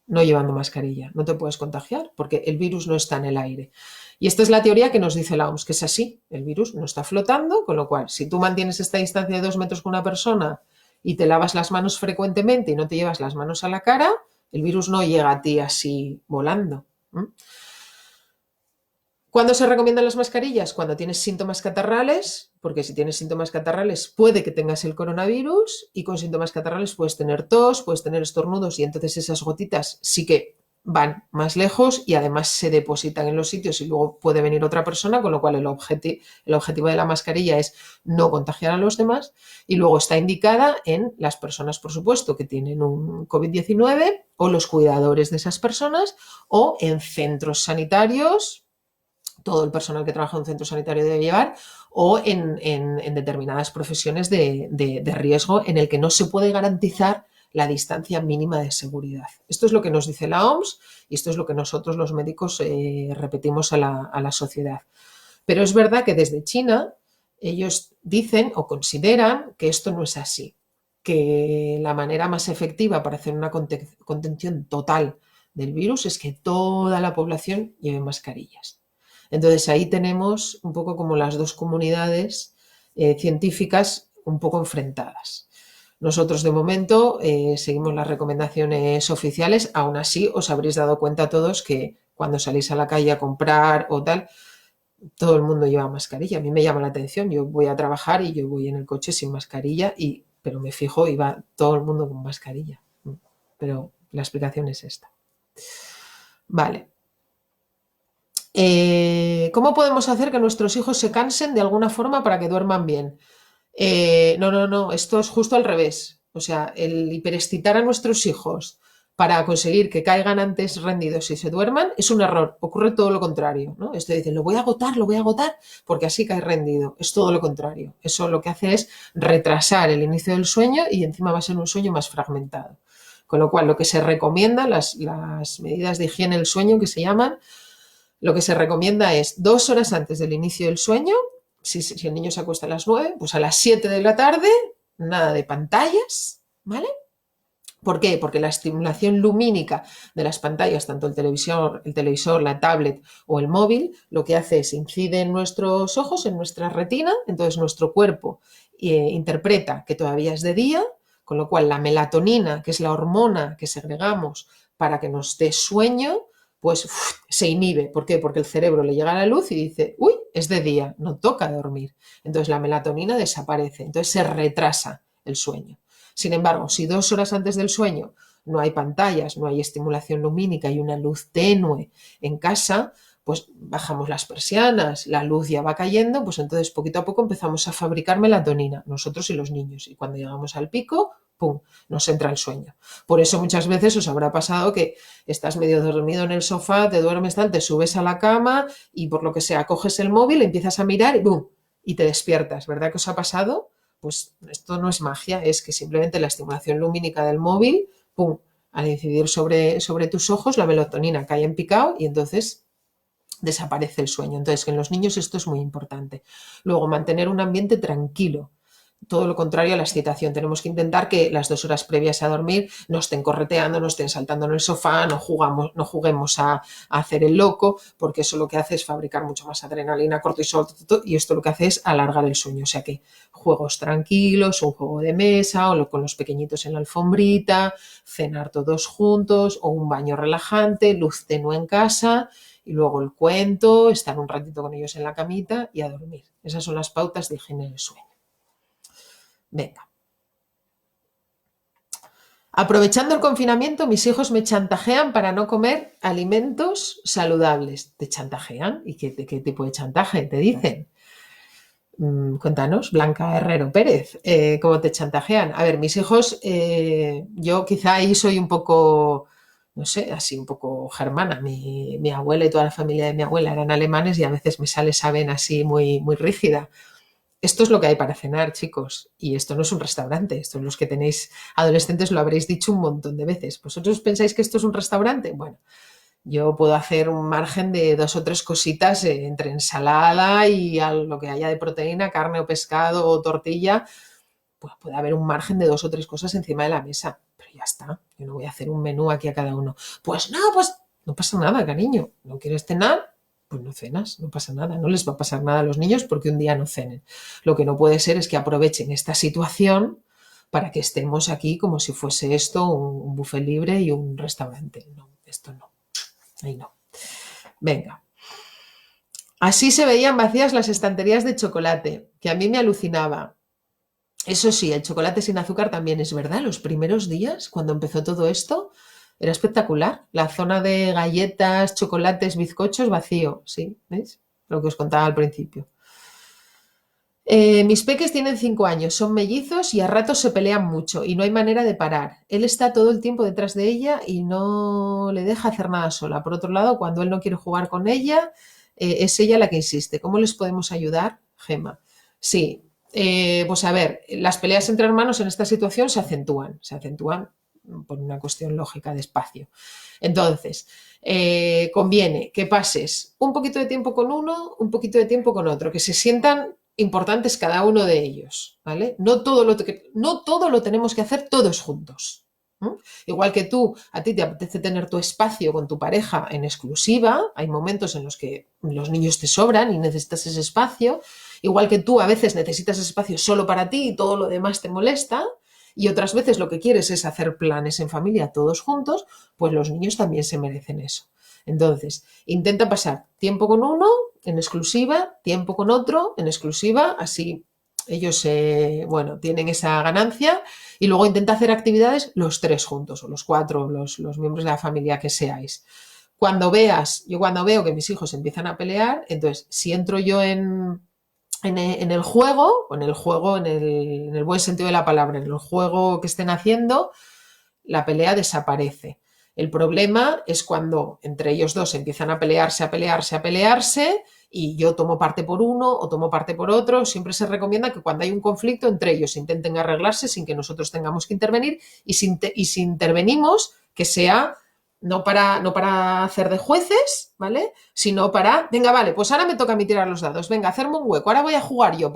No llevando mascarilla, no te puedes contagiar porque el virus no está en el aire. Y esta es la teoría que nos dice la OMS, que es así. El virus no está flotando, con lo cual, si tú mantienes esta distancia de 2 metros con una persona y te lavas las manos frecuentemente y no te llevas las manos a la cara, el virus no llega a ti así volando. ¿Cuándo se recomiendan las mascarillas? Cuando tienes síntomas catarrales, porque si tienes síntomas catarrales puede que tengas el coronavirus y con síntomas catarrales puedes tener tos, puedes tener estornudos y entonces esas gotitas sí que van más lejos y además se depositan en los sitios y luego puede venir otra persona, con lo cual el objetivo de la mascarilla es no contagiar a los demás y luego está indicada en las personas, por supuesto, que tienen un COVID-19 o los cuidadores de esas personas o en centros sanitarios. Todo el personal que trabaja en un centro sanitario debe llevar, o en determinadas profesiones de riesgo en el que no se puede garantizar la distancia mínima de seguridad. Esto es lo que nos dice la OMS y esto es lo que nosotros los médicos repetimos a la sociedad. Pero es verdad que desde China ellos dicen o consideran que esto no es así, que la manera más efectiva para hacer una contención total del virus es que toda la población lleve mascarillas. Entonces ahí tenemos un poco como las dos comunidades científicas un poco enfrentadas. Nosotros de momento seguimos las recomendaciones oficiales, aún así os habréis dado cuenta todos que cuando salís a la calle a comprar o tal, todo el mundo lleva mascarilla. A mí me llama la atención, yo voy a trabajar y yo voy en el coche sin mascarilla, pero me fijo y va todo el mundo con mascarilla. Pero la explicación es esta. Vale. ¿Cómo podemos hacer que nuestros hijos se cansen de alguna forma para que duerman bien? No, esto es justo al revés. O sea, el hiperexcitar a nuestros hijos para conseguir que caigan antes rendidos y se duerman, es un error. Ocurre todo lo contrario, ¿no? Esto dice, lo voy a agotar, porque así cae rendido. Es todo lo contrario. Eso lo que hace es retrasar el inicio del sueño y encima va a ser un sueño más fragmentado. Con lo cual, lo que se recomienda, las medidas de higiene del sueño que se llaman, lo que se recomienda es 2 horas antes del inicio del sueño, si el niño se acuesta a las 9, pues a las 7 de la tarde, nada de pantallas, ¿vale? ¿Por qué? Porque la estimulación lumínica de las pantallas, tanto el televisor, la tablet o el móvil, lo que hace es incide en nuestros ojos, en nuestra retina, entonces nuestro cuerpo interpreta que todavía es de día, con lo cual la melatonina, que es la hormona que segregamos para que nos dé sueño, pues se inhibe. ¿Por qué? Porque el cerebro le llega a la luz y dice, uy, es de día, no toca dormir. Entonces la melatonina desaparece, entonces se retrasa el sueño. Sin embargo, si 2 horas antes del sueño no hay pantallas, no hay estimulación lumínica y una luz tenue en casa, pues bajamos las persianas, la luz ya va cayendo, pues entonces poquito a poco empezamos a fabricar melatonina, nosotros y los niños. Y cuando llegamos al pico, ¡pum!, nos entra el sueño. Por eso muchas veces os habrá pasado que estás medio dormido en el sofá, te duermes tal, te subes a la cama y por lo que sea, coges el móvil, empiezas a mirar y ¡bum!, y te despiertas. ¿Verdad que os ha pasado? Pues esto no es magia, es que simplemente la estimulación lumínica del móvil, ¡pum!, al incidir sobre tus ojos, la melatonina cae en picado y entonces desaparece el sueño. Entonces, en los niños esto es muy importante. Luego, mantener un ambiente tranquilo. Todo lo contrario a la excitación. Tenemos que intentar que las 2 horas previas a dormir no estén correteando, no estén saltando en el sofá, no juguemos a hacer el loco, porque eso lo que hace es fabricar mucho más adrenalina, cortisol, y esto lo que hace es alargar el sueño. O sea que juegos tranquilos, un juego de mesa o con los pequeñitos en la alfombrita, cenar todos juntos o un baño relajante, luz tenue en casa y luego el cuento, estar un ratito con ellos en la camita y a dormir. Esas son las pautas de higiene del sueño. Venga. Aprovechando el confinamiento, mis hijos me chantajean para no comer alimentos saludables. ¿Te chantajean? ¿Y qué tipo de chantaje te dicen? Cuéntanos, Blanca Herrero Pérez, ¿cómo te chantajean? A ver, mis hijos, yo quizá ahí soy un poco, no sé, así un poco germana. Mi abuela y toda la familia de mi abuela eran alemanes y a veces me sale esa vena así muy, muy rígida. Esto es lo que hay para cenar, chicos, y esto no es un restaurante. Esto los que tenéis adolescentes lo habréis dicho un montón de veces. ¿Vosotros pensáis que esto es un restaurante? Bueno, yo puedo hacer un margen de 2 o 3 cositas entre ensalada y lo que haya de proteína, carne o pescado o tortilla, pues puede haber un margen de 2 o 3 cosas encima de la mesa. Pero ya está, yo no voy a hacer un menú aquí a cada uno. Pues no pasa nada, cariño. ¿No quieres cenar? Pues no cenas, no pasa nada. No les va a pasar nada a los niños porque un día no cenen. Lo que no puede ser es que aprovechen esta situación para que estemos aquí como si fuese esto un buffet libre y un restaurante. No, esto no. Ahí no. Venga. Así se veían vacías las estanterías de chocolate, que a mí me alucinaba. Eso sí, el chocolate sin azúcar también es verdad. Los primeros días, cuando empezó todo esto, era espectacular. La zona de galletas, chocolates, bizcochos, vacío. Sí, ¿veis? Lo que os contaba al principio. Mis peques tienen 5 años, son mellizos y a ratos se pelean mucho y no hay manera de parar. Él está todo el tiempo detrás de ella y no le deja hacer nada sola. Por otro lado, cuando él no quiere jugar con ella, es ella la que insiste. ¿Cómo les podemos ayudar, Gema? Sí, pues a ver, las peleas entre hermanos en esta situación se acentúan por una cuestión lógica de espacio. Entonces, conviene que pases un poquito de tiempo con uno, un poquito de tiempo con otro, que se sientan importantes cada uno de ellos, ¿vale? No todo lo tenemos que hacer todos juntos. Igual que tú, a ti te apetece tener tu espacio con tu pareja en exclusiva, hay momentos en los que los niños te sobran y necesitas ese espacio, igual que tú a veces necesitas ese espacio solo para ti y todo lo demás te molesta, y otras veces lo que quieres es hacer planes en familia todos juntos, pues los niños también se merecen eso. Entonces, intenta pasar tiempo con uno en exclusiva, tiempo con otro en exclusiva, así ellos, tienen esa ganancia y luego intenta hacer actividades los 3 juntos o los 4, los miembros de la familia que seáis. Yo cuando veo que mis hijos empiezan a pelear, entonces si entro yo en el juego, en el buen sentido de la palabra, en el juego que estén haciendo, la pelea desaparece. El problema es cuando entre ellos dos empiezan a pelearse, a pelearse, a pelearse, y yo tomo parte por uno o tomo parte por otro. Siempre se recomienda que cuando hay un conflicto entre ellos intenten arreglarse sin que nosotros tengamos que intervenir, y si intervenimos, que sea no para hacer de jueces, ¿vale? Sino para, venga, vale, pues ahora me toca a mí tirar los dados, venga, hacerme un hueco, ahora voy a jugar yo,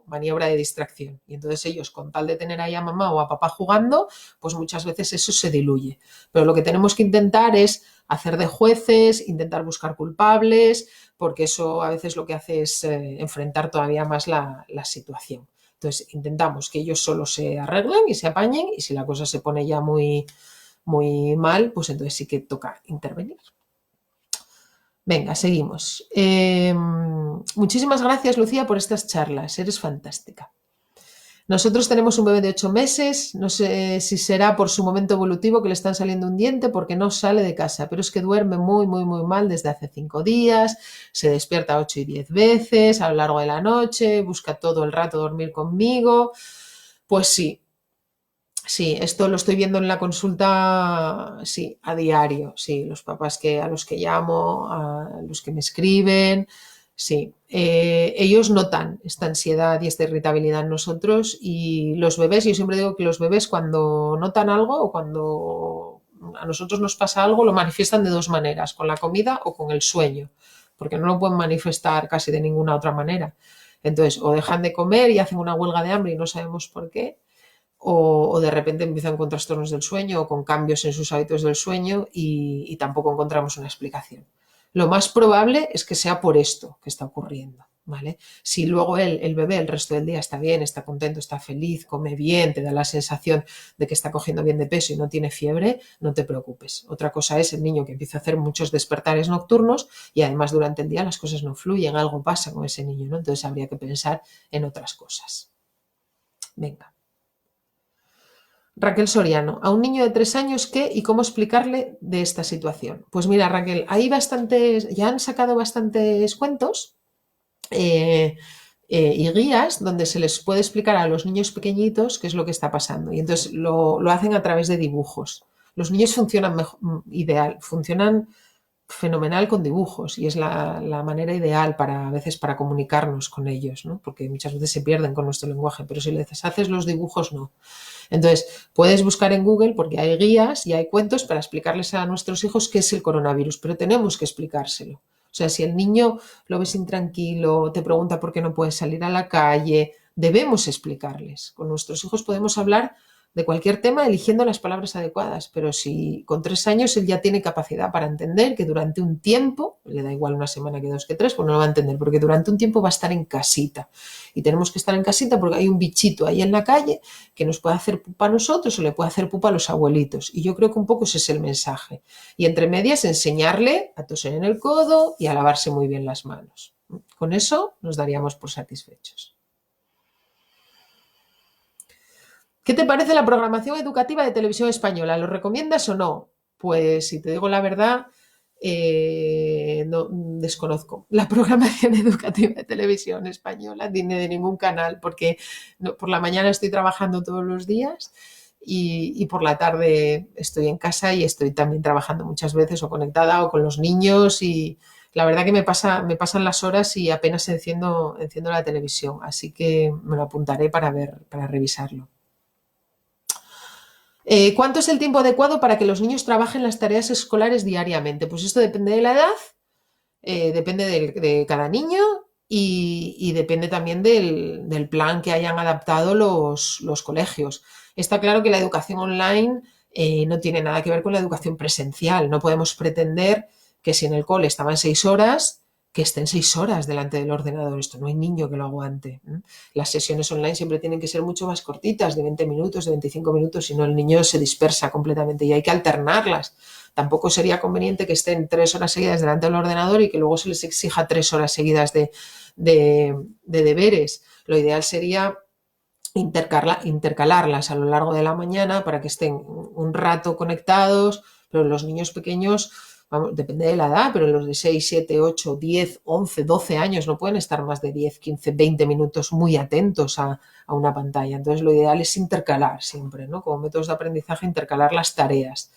maniobra de distracción. Y entonces ellos, con tal de tener ahí a mamá o a papá jugando, pues muchas veces eso se diluye. Pero lo que tenemos que intentar es hacer de jueces, intentar buscar culpables, porque eso a veces lo que hace es enfrentar todavía más la situación. Entonces intentamos que ellos solo se arreglen y se apañen, y si la cosa se pone ya muy mal, pues entonces sí que toca intervenir. Venga, seguimos. Muchísimas gracias, Lucía, por estas charlas. Eres fantástica. Nosotros tenemos un bebé de 8 meses, no sé si será por su momento evolutivo que le están saliendo un diente porque no sale de casa, pero es que duerme muy, muy, muy mal desde hace 5 días, se despierta 8 y 10 veces a lo largo de la noche, busca todo el rato dormir conmigo. Pues sí, sí, esto lo estoy viendo en la consulta, sí, a diario, sí, los papás a los que llamo, a los que me escriben, sí, ellos notan esta ansiedad y esta irritabilidad en nosotros, y los bebés, yo siempre digo que los bebés cuando notan algo o cuando a nosotros nos pasa algo, lo manifiestan de dos maneras, con la comida o con el sueño, porque no lo pueden manifestar casi de ninguna otra manera. Entonces, o dejan de comer y hacen una huelga de hambre y no sabemos por qué, o de repente empiezan con trastornos del sueño o con cambios en sus hábitos del sueño, y tampoco encontramos una explicación. Lo más probable es que sea por esto que está ocurriendo, ¿vale? Si luego el bebé el resto del día está bien, está contento, está feliz, come bien, te da la sensación de que está cogiendo bien de peso y no tiene fiebre, no te preocupes. Otra cosa es el niño que empieza a hacer muchos despertares nocturnos y además durante el día las cosas no fluyen, algo pasa con ese niño, ¿no? Entonces habría que pensar en otras cosas. Venga. Raquel Soriano, a un niño de 3 años, ¿qué y cómo explicarle de esta situación? Pues mira, Raquel, hay bastantes, ya han sacado bastantes cuentos y guías donde se les puede explicar a los niños pequeñitos qué es lo que está pasando. Y entonces lo hacen a través de dibujos. Los niños funcionan ideal, funcionan fenomenal con dibujos, y es la manera ideal a veces para comunicarnos con ellos, ¿no? Porque muchas veces se pierden con nuestro lenguaje, pero si les haces los dibujos, no. Entonces, puedes buscar en Google porque hay guías y hay cuentos para explicarles a nuestros hijos qué es el coronavirus, pero tenemos que explicárselo. O sea, si el niño lo ves intranquilo, te pregunta por qué no puede salir a la calle, debemos explicarles. Con nuestros hijos podemos hablar de cualquier tema eligiendo las palabras adecuadas, pero si con 3 años él ya tiene capacidad para entender que durante un tiempo, le da igual una semana que 2 que 3, pues no lo va a entender, porque durante un tiempo va a estar en casita, y tenemos que estar en casita porque hay un bichito ahí en la calle que nos puede hacer pupa a nosotros o le puede hacer pupa a los abuelitos, y yo creo que un poco ese es el mensaje, y entre medias enseñarle a toser en el codo y a lavarse muy bien las manos. Con eso nos daríamos por satisfechos. ¿Qué te parece la programación educativa de Televisión Española? ¿Lo recomiendas o no? Pues si te digo la verdad, no, desconozco la programación educativa de Televisión Española, ni de ningún canal, porque por la mañana estoy trabajando todos los días, y por la tarde estoy en casa y estoy también trabajando muchas veces o conectada o con los niños, y la verdad que me pasan las horas y apenas enciendo la televisión, así que me lo apuntaré para revisarlo. ¿Cuánto es el tiempo adecuado para que los niños trabajen las tareas escolares diariamente? Pues esto depende de la edad, depende de cada niño, y depende también del plan que hayan adaptado los colegios. Está claro que la educación online no tiene nada que ver con la educación presencial. No podemos pretender que si en el cole estaban 6 horas, que estén 6 horas delante del ordenador. Esto no hay niño que lo aguante. Las sesiones online siempre tienen que ser mucho más cortitas, de 20 minutos, de 25 minutos, si no el niño se dispersa completamente y hay que alternarlas. Tampoco sería conveniente que estén 3 horas seguidas delante del ordenador y que luego se les exija 3 horas seguidas de deberes. Lo ideal sería intercalarlas a lo largo de la mañana para que estén un rato conectados, pero los niños pequeños, vamos, depende de la edad, pero los de 6, 7, 8, 10, 11, 12 años no pueden estar más de 10, 15, 20 minutos muy atentos a una pantalla. Entonces lo ideal es intercalar siempre, ¿no? Como métodos de aprendizaje, intercalar las tareas.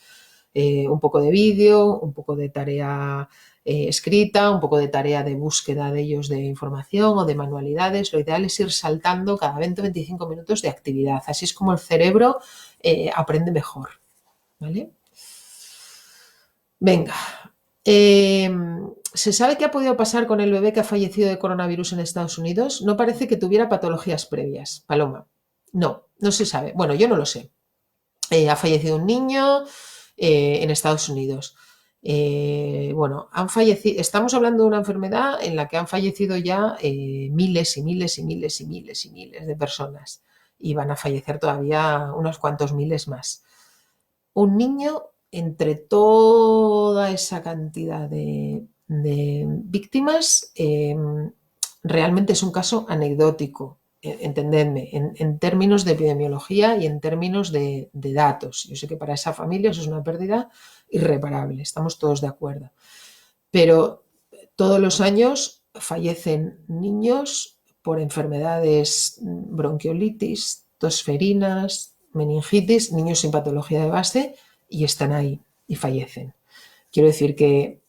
un poco de vídeo, un poco de tarea escrita, un poco de tarea de búsqueda de ellos de información o de manualidades. Lo ideal es ir saltando cada 20-25 minutos de actividad. Así es como el cerebro aprende mejor. ¿Vale? Venga. ¿Se sabe qué ha podido pasar con el bebé que ha fallecido de coronavirus en Estados Unidos? No parece que tuviera patologías previas. Paloma. No, no se sabe. Bueno, yo no lo sé. Ha fallecido un niño en Estados Unidos. Bueno, han fallecido, estamos hablando de una enfermedad en la que han fallecido ya miles y miles y miles y miles y miles de personas y van a fallecer todavía unos cuantos miles más. Un niño entre toda esa cantidad de víctimas realmente es un caso anecdótico, entendedme, en términos de epidemiología y en términos de datos. Yo sé que para esa familia eso es una pérdida irreparable, estamos todos de acuerdo. Pero todos los años fallecen niños por enfermedades, bronquiolitis, tosferinas, meningitis, niños sin patología de base y están ahí y fallecen. Quiero decir que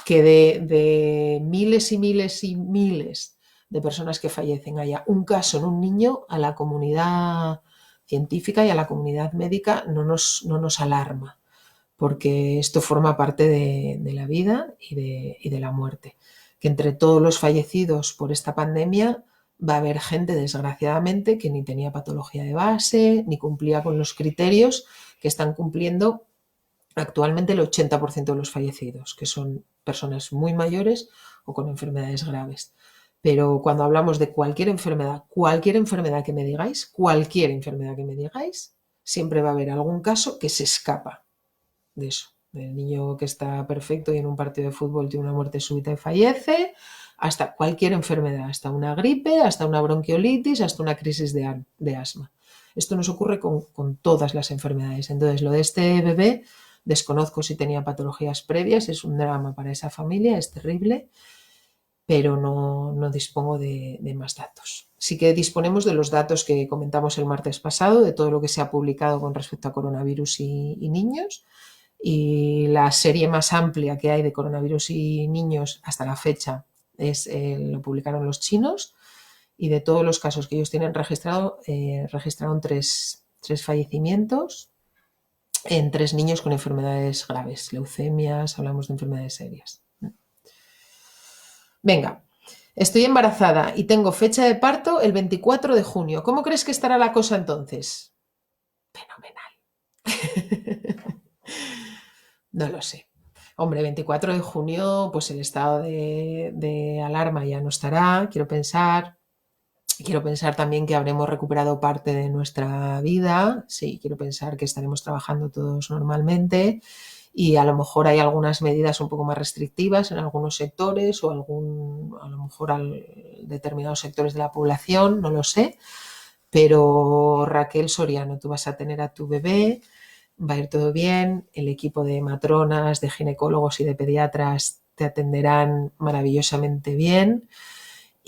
de miles y miles y miles de personas que fallecen haya un caso en un niño, a la comunidad científica y a la comunidad médica no nos alarma, porque esto forma parte de la vida y de la muerte. Que entre todos los fallecidos por esta pandemia va a haber gente, desgraciadamente, que ni tenía patología de base, ni cumplía con los criterios que están cumpliendo actualmente el 80% de los fallecidos, que son personas muy mayores o con enfermedades graves. Pero cuando hablamos de cualquier enfermedad que me digáis, cualquier enfermedad que me digáis, siempre va a haber algún caso que se escapa de eso. Del niño que está perfecto y en un partido de fútbol tiene una muerte súbita y fallece, hasta cualquier enfermedad, hasta una gripe, hasta una bronquiolitis, hasta una crisis de asma. Esto nos ocurre con todas las enfermedades. Entonces, lo de este bebé, desconozco si tenía patologías previas, es un drama para esa familia, es terrible, pero no dispongo de más datos. Sí que disponemos de los datos que comentamos el martes pasado, de todo lo que se ha publicado con respecto a coronavirus y niños, y la serie más amplia que hay de coronavirus y niños hasta la fecha lo publicaron los chinos, y de todos los casos que ellos tienen registrado, registraron tres fallecimientos en 3 niños con enfermedades graves, leucemias, hablamos de enfermedades serias. Venga, estoy embarazada y tengo fecha de parto el 24 de junio. ¿Cómo crees que estará la cosa entonces? Fenomenal. No lo sé. Hombre, 24 de junio, pues el estado de alarma ya no estará, quiero pensar. Quiero pensar también que habremos recuperado parte de nuestra vida. Sí, quiero pensar que estaremos trabajando todos normalmente y a lo mejor hay algunas medidas un poco más restrictivas en algunos sectores o a lo mejor determinados sectores de la población, no lo sé. Pero Raquel Soriano, tú vas a tener a tu bebé, va a ir todo bien, el equipo de matronas, de ginecólogos y de pediatras te atenderán maravillosamente bien.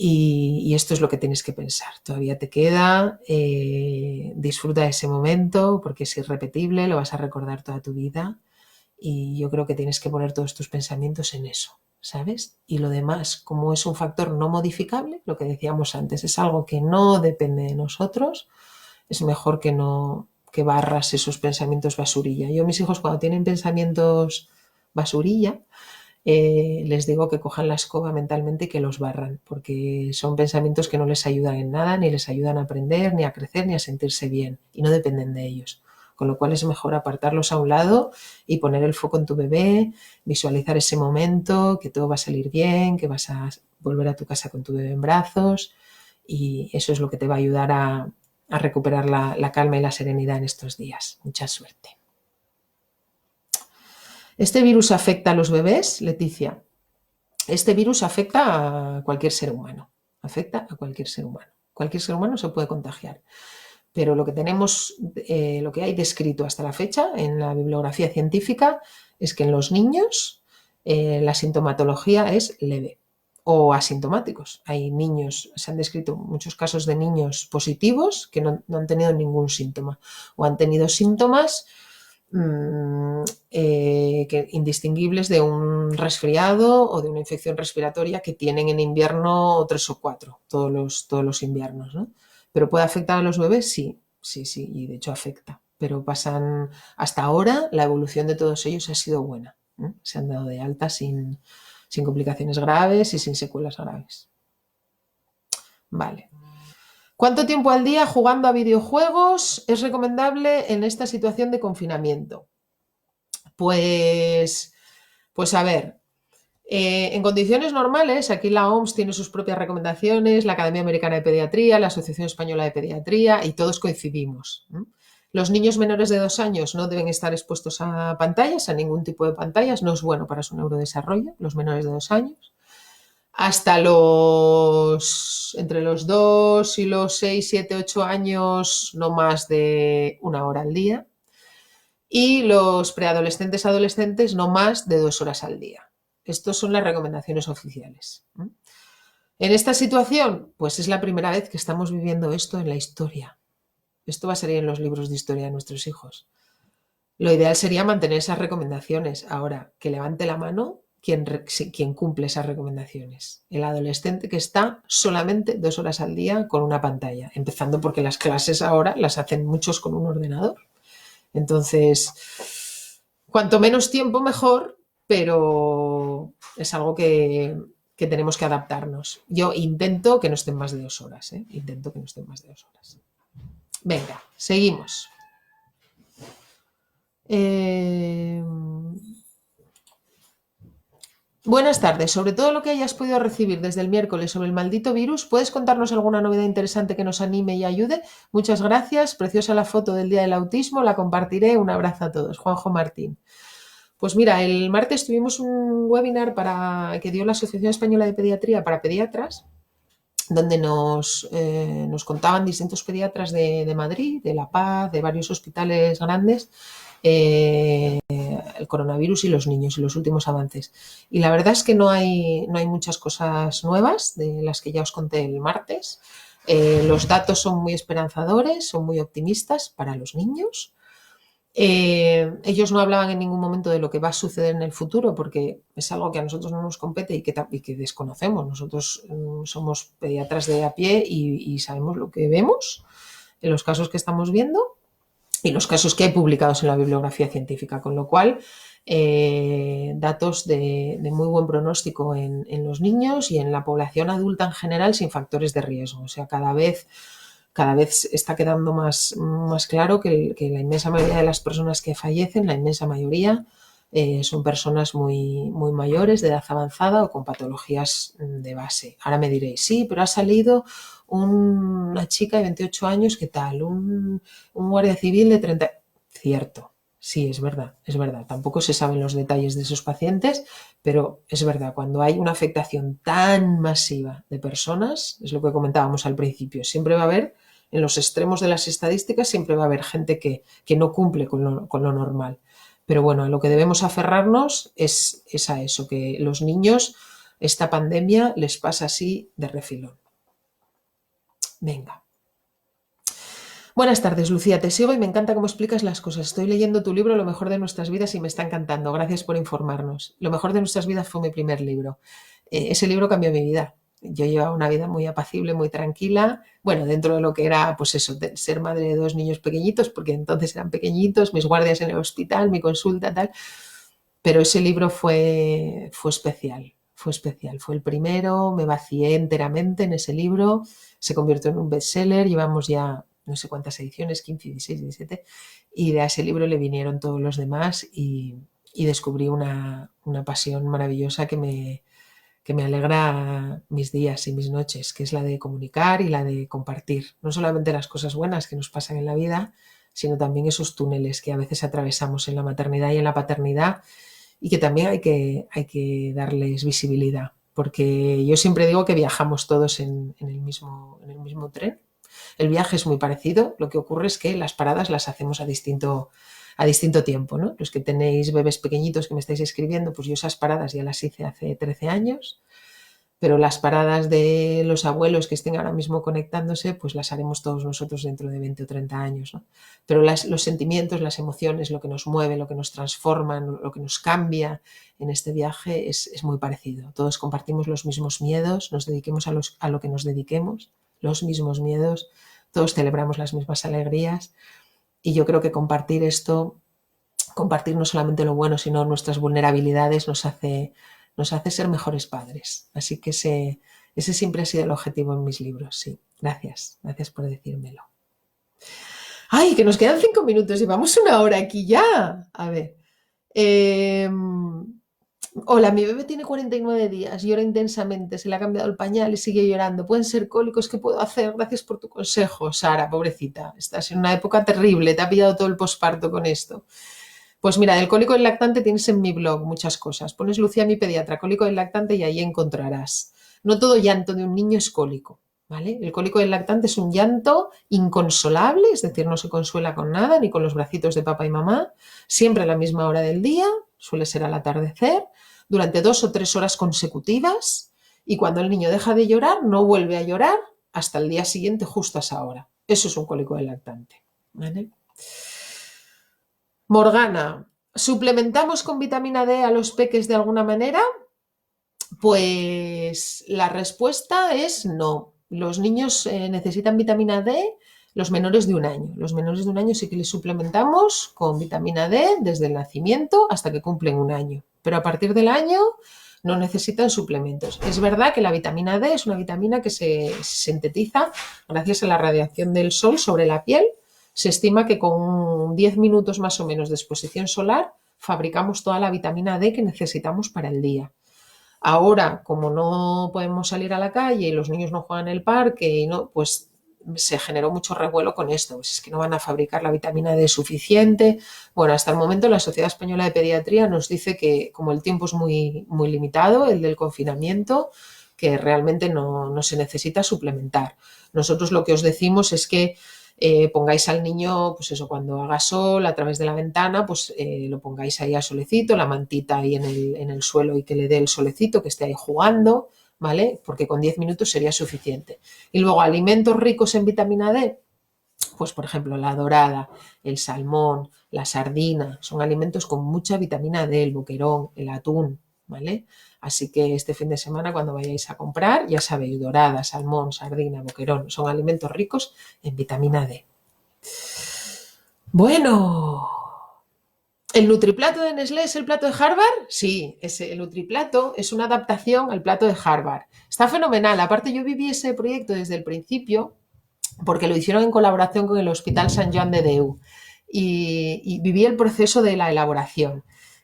Y esto es lo que tienes que pensar. Todavía te queda, disfruta de ese momento porque es irrepetible, lo vas a recordar toda tu vida y yo creo que tienes que poner todos tus pensamientos en eso, ¿sabes? Y lo demás, como es un factor no modificable, lo que decíamos antes, es algo que no depende de nosotros, es mejor que barras esos pensamientos basurilla. Yo a mis hijos cuando tienen pensamientos basurilla, les digo que cojan la escoba mentalmente y que los barran, porque son pensamientos que no les ayudan en nada, ni les ayudan a aprender, ni a crecer, ni a sentirse bien, y no dependen de ellos. Con lo cual es mejor apartarlos a un lado y poner el foco en tu bebé, visualizar ese momento, que todo va a salir bien, que vas a volver a tu casa con tu bebé en brazos, y eso es lo que te va a ayudar a recuperar la calma y la serenidad en estos días. Mucha suerte. ¿Este virus afecta a los bebés, Leticia? Este virus afecta a cualquier ser humano. Afecta a cualquier ser humano. Cualquier ser humano se puede contagiar. Pero lo que tenemos, lo que hay descrito hasta la fecha en la bibliografía científica es que en los niños la sintomatología es leve o asintomáticos. Hay niños, se han descrito muchos casos de niños positivos que no han tenido ningún síntoma o han tenido síntomas indistinguibles de un resfriado o de una infección respiratoria que tienen en invierno 3 o 4, todos los inviernos, ¿no? ¿Pero puede afectar a los bebés? Sí, sí, sí, y de hecho afecta. Pero hasta ahora, la evolución de todos ellos ha sido buena, ¿eh? Se han dado de alta sin complicaciones graves y sin secuelas graves. Vale. ¿Cuánto tiempo al día jugando a videojuegos es recomendable en esta situación de confinamiento? Pues, pues a ver, en condiciones normales, aquí la OMS tiene sus propias recomendaciones, la Academia Americana de Pediatría, la Asociación Española de Pediatría, y todos coincidimos. Los niños menores de 2 años no deben estar expuestos a pantallas, a ningún tipo de pantallas, no es bueno para su neurodesarrollo, los menores de 2 años. Hasta entre los 2 y los 6, 7, 8 años, no más de 1 hora al día. Y los preadolescentes, adolescentes, no más de 2 horas al día. Estas son las recomendaciones oficiales. En esta situación, pues es la primera vez que estamos viviendo esto en la historia. Esto va a salir en los libros de historia de nuestros hijos. Lo ideal sería mantener esas recomendaciones. Ahora, que levante la mano quien cumple esas recomendaciones. El adolescente que está solamente 2 horas al día con una pantalla, empezando porque las clases ahora las hacen muchos con un ordenador. Entonces, cuanto menos tiempo mejor, pero es algo que tenemos que adaptarnos. Yo intento que no estén más de 2 horas, ¿eh? Intento que no estén más de 2 horas. Venga, seguimos. Buenas tardes. Sobre todo lo que hayas podido recibir desde el miércoles sobre el maldito virus, ¿puedes contarnos alguna novedad interesante que nos anime y ayude? Muchas gracias. Preciosa la foto del Día del Autismo. La compartiré. Un abrazo a todos. Juanjo Martín. Pues mira, el martes tuvimos un webinar que dio la Asociación Española de Pediatría para pediatras, donde nos contaban distintos pediatras de Madrid, de La Paz, de varios hospitales grandes, el coronavirus y los niños y los últimos avances. Y la verdad es que no hay muchas cosas nuevas de las que ya os conté el martes. Los datos son muy esperanzadores, son muy optimistas para los niños. Ellos no hablaban en ningún momento de lo que va a suceder en el futuro porque es algo que a nosotros no nos compete y que desconocemos. Nosotros somos pediatras de a pie y sabemos lo que vemos en los casos que estamos viendo y los casos que hay publicados en la bibliografía científica, con lo cual datos de muy buen pronóstico en los niños y en la población adulta en general sin factores de riesgo. O sea, cada vez está quedando más claro que la inmensa mayoría de las personas que fallecen, la inmensa mayoría, son personas muy, muy mayores, de edad avanzada o con patologías de base. Ahora me diréis, sí, pero ha salido una chica de 28 años, ¿qué tal? Un guardia civil de 30... Cierto, sí, es verdad. Tampoco se saben los detalles de esos pacientes, pero es verdad, cuando hay una afectación tan masiva de personas, es lo que comentábamos al principio, siempre va a haber, en los extremos de las estadísticas, siempre va a haber gente que no cumple con lo normal. Pero bueno, a lo que debemos aferrarnos es a eso, que los niños, esta pandemia les pasa así de refilón. Venga. Buenas tardes, Lucía. Te sigo y me encanta cómo explicas las cosas. Estoy leyendo tu libro Lo mejor de nuestras vidas y me está encantando. Gracias por informarnos. Lo mejor de nuestras vidas fue mi primer libro. Ese libro cambió mi vida. Yo llevaba una vida muy apacible, muy tranquila. Bueno, dentro de lo que era, pues eso, de ser madre de 2 niños pequeñitos, porque entonces eran pequeñitos, mis guardias en el hospital, mi consulta, tal. Pero ese libro fue especial. Fue especial. Fue el primero, me vacié enteramente en ese libro. Se convirtió en un bestseller. Llevamos ya no sé cuántas ediciones, 15, 16, 17, y de ese libro le vinieron todos los demás y descubrí una pasión maravillosa que me alegra mis días y mis noches, que es la de comunicar y la de compartir, no solamente las cosas buenas que nos pasan en la vida, sino también esos túneles que a veces atravesamos en la maternidad y en la paternidad y que también hay que darles visibilidad, porque yo siempre digo que viajamos todos en el mismo tren. El viaje es muy parecido, lo que ocurre es que las paradas las hacemos a distinto tiempo, ¿no? Los que tenéis bebés pequeñitos que me estáis escribiendo, pues yo esas paradas ya las hice hace 13 años, pero las paradas de los abuelos que estén ahora mismo conectándose, pues las haremos todos nosotros dentro de 20 o 30 años, ¿no? Pero los sentimientos, las emociones, lo que nos mueve, lo que nos transforma, lo que nos cambia en este viaje es muy parecido. Todos compartimos los mismos miedos, nos dediquemos a lo que nos dediquemos, los mismos miedos, todos celebramos las mismas alegrías y yo creo que compartir esto, compartir no solamente lo bueno, sino nuestras vulnerabilidades nos hace ser mejores padres. Así que ese siempre ha sido el objetivo en mis libros, sí. Gracias, gracias por decírmelo. ¡Ay, que nos quedan 5 minutos! Llevamos una hora aquí ya. A ver. Hola, mi bebé tiene 49 días, llora intensamente, se le ha cambiado el pañal y sigue llorando. Pueden ser cólicos, ¿qué puedo hacer? Gracias por tu consejo, Sara, pobrecita. Estás en una época terrible, te ha pillado todo el posparto con esto. Pues mira, del cólico del lactante tienes en mi blog muchas cosas. Pones Lucía, mi pediatra, cólico del lactante y ahí encontrarás. No todo llanto de un niño es cólico, ¿vale? El cólico del lactante es un llanto inconsolable, es decir, no se consuela con nada, ni con los bracitos de papá y mamá, siempre a la misma hora del día, suele ser al atardecer, durante 2 o 3 horas consecutivas, y cuando el niño deja de llorar, no vuelve a llorar hasta el día siguiente, justo a esa hora. Eso es un cólico del lactante, ¿vale? Morgana, ¿suplementamos con vitamina D a los peques de alguna manera? Pues la respuesta es no. Los niños necesitan vitamina D, los menores de 1 año. Los menores de 1 año sí que les suplementamos con vitamina D desde el nacimiento hasta que cumplen 1 año. Pero a partir del año no necesitan suplementos. Es verdad que la vitamina D es una vitamina que se sintetiza gracias a la radiación del sol sobre la piel. Se estima que con 10 minutos más o menos de exposición solar fabricamos toda la vitamina D que necesitamos para el día. Ahora, como no podemos salir a la calle y los niños no juegan en el parque, y no, pues se generó mucho revuelo con esto. Pues es que no van a fabricar la vitamina D suficiente. Bueno, hasta el momento la Sociedad Española de Pediatría nos dice que como el tiempo es muy, muy limitado, el del confinamiento, que realmente no se necesita suplementar. Nosotros lo que os decimos es que pongáis al niño, pues eso, cuando haga sol a través de la ventana, pues lo pongáis ahí al solecito, la mantita ahí en el suelo y que le dé el solecito, que esté ahí jugando, ¿vale? Porque con 10 minutos sería suficiente. Y luego alimentos ricos en vitamina D, pues por ejemplo la dorada, el salmón, la sardina, son alimentos con mucha vitamina D, el boquerón, el atún, ¿vale? Así que este fin de semana cuando vayáis a comprar, ya sabéis, dorada, salmón, sardina, boquerón, son alimentos ricos en vitamina D. Bueno, ¿el nutriplato de Nestlé es el plato de Harvard? Sí, el nutriplato es una adaptación al plato de Harvard. Está fenomenal. Aparte, yo viví ese proyecto desde el principio porque lo hicieron en colaboración con el Hospital Sant Joan de Déu y viví el proceso de la elaboración.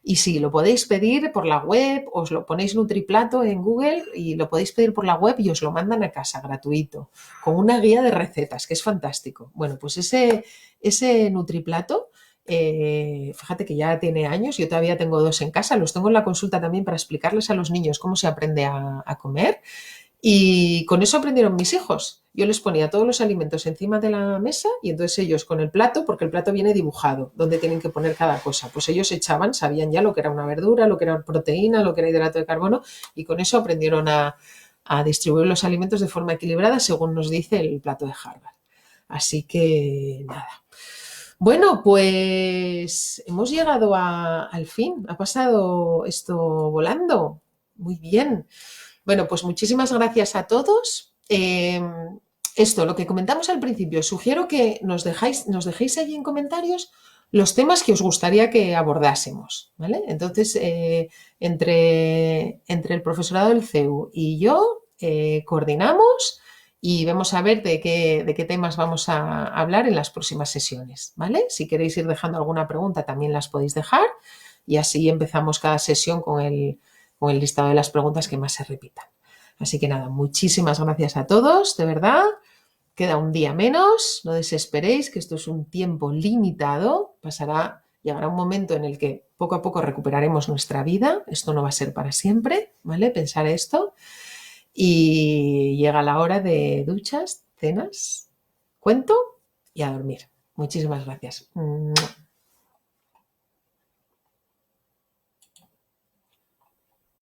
Y sí, lo podéis pedir por la web, os lo ponéis Nutriplato en Google y lo podéis pedir por la web y os lo mandan a casa gratuito, con una guía de recetas, que es fantástico. Bueno, pues ese Nutriplato, fíjate que ya tiene años, yo todavía tengo 2 en casa, los tengo en la consulta también para explicarles a los niños cómo se aprende a comer. Y con eso aprendieron mis hijos. Yo les ponía todos los alimentos encima de la mesa y entonces ellos con el plato, porque el plato viene dibujado, donde tienen que poner cada cosa, pues ellos echaban, sabían ya lo que era una verdura, lo que era proteína, lo que era hidrato de carbono y con eso aprendieron a distribuir los alimentos de forma equilibrada según nos dice el plato de Harvard. Así que nada. Bueno, pues hemos llegado al fin. Ha pasado esto volando. Muy bien. Bueno, pues muchísimas gracias a todos. Esto, lo que comentamos al principio, sugiero que nos dejéis allí en comentarios los temas que os gustaría que abordásemos, ¿vale? Entonces, entre el profesorado del CEU y yo, coordinamos y vamos a ver de qué temas vamos a hablar en las próximas sesiones, ¿vale? Si queréis ir dejando alguna pregunta, también las podéis dejar y así empezamos cada sesión con el listado de las preguntas que más se repitan. Así que nada, muchísimas gracias a todos, de verdad. Queda un día menos, no desesperéis, que esto es un tiempo limitado. Llegará un momento en el que poco a poco recuperaremos nuestra vida. Esto no va a ser para siempre, ¿vale? Pensar esto. Y llega la hora de duchas, cenas, cuento y a dormir. Muchísimas gracias.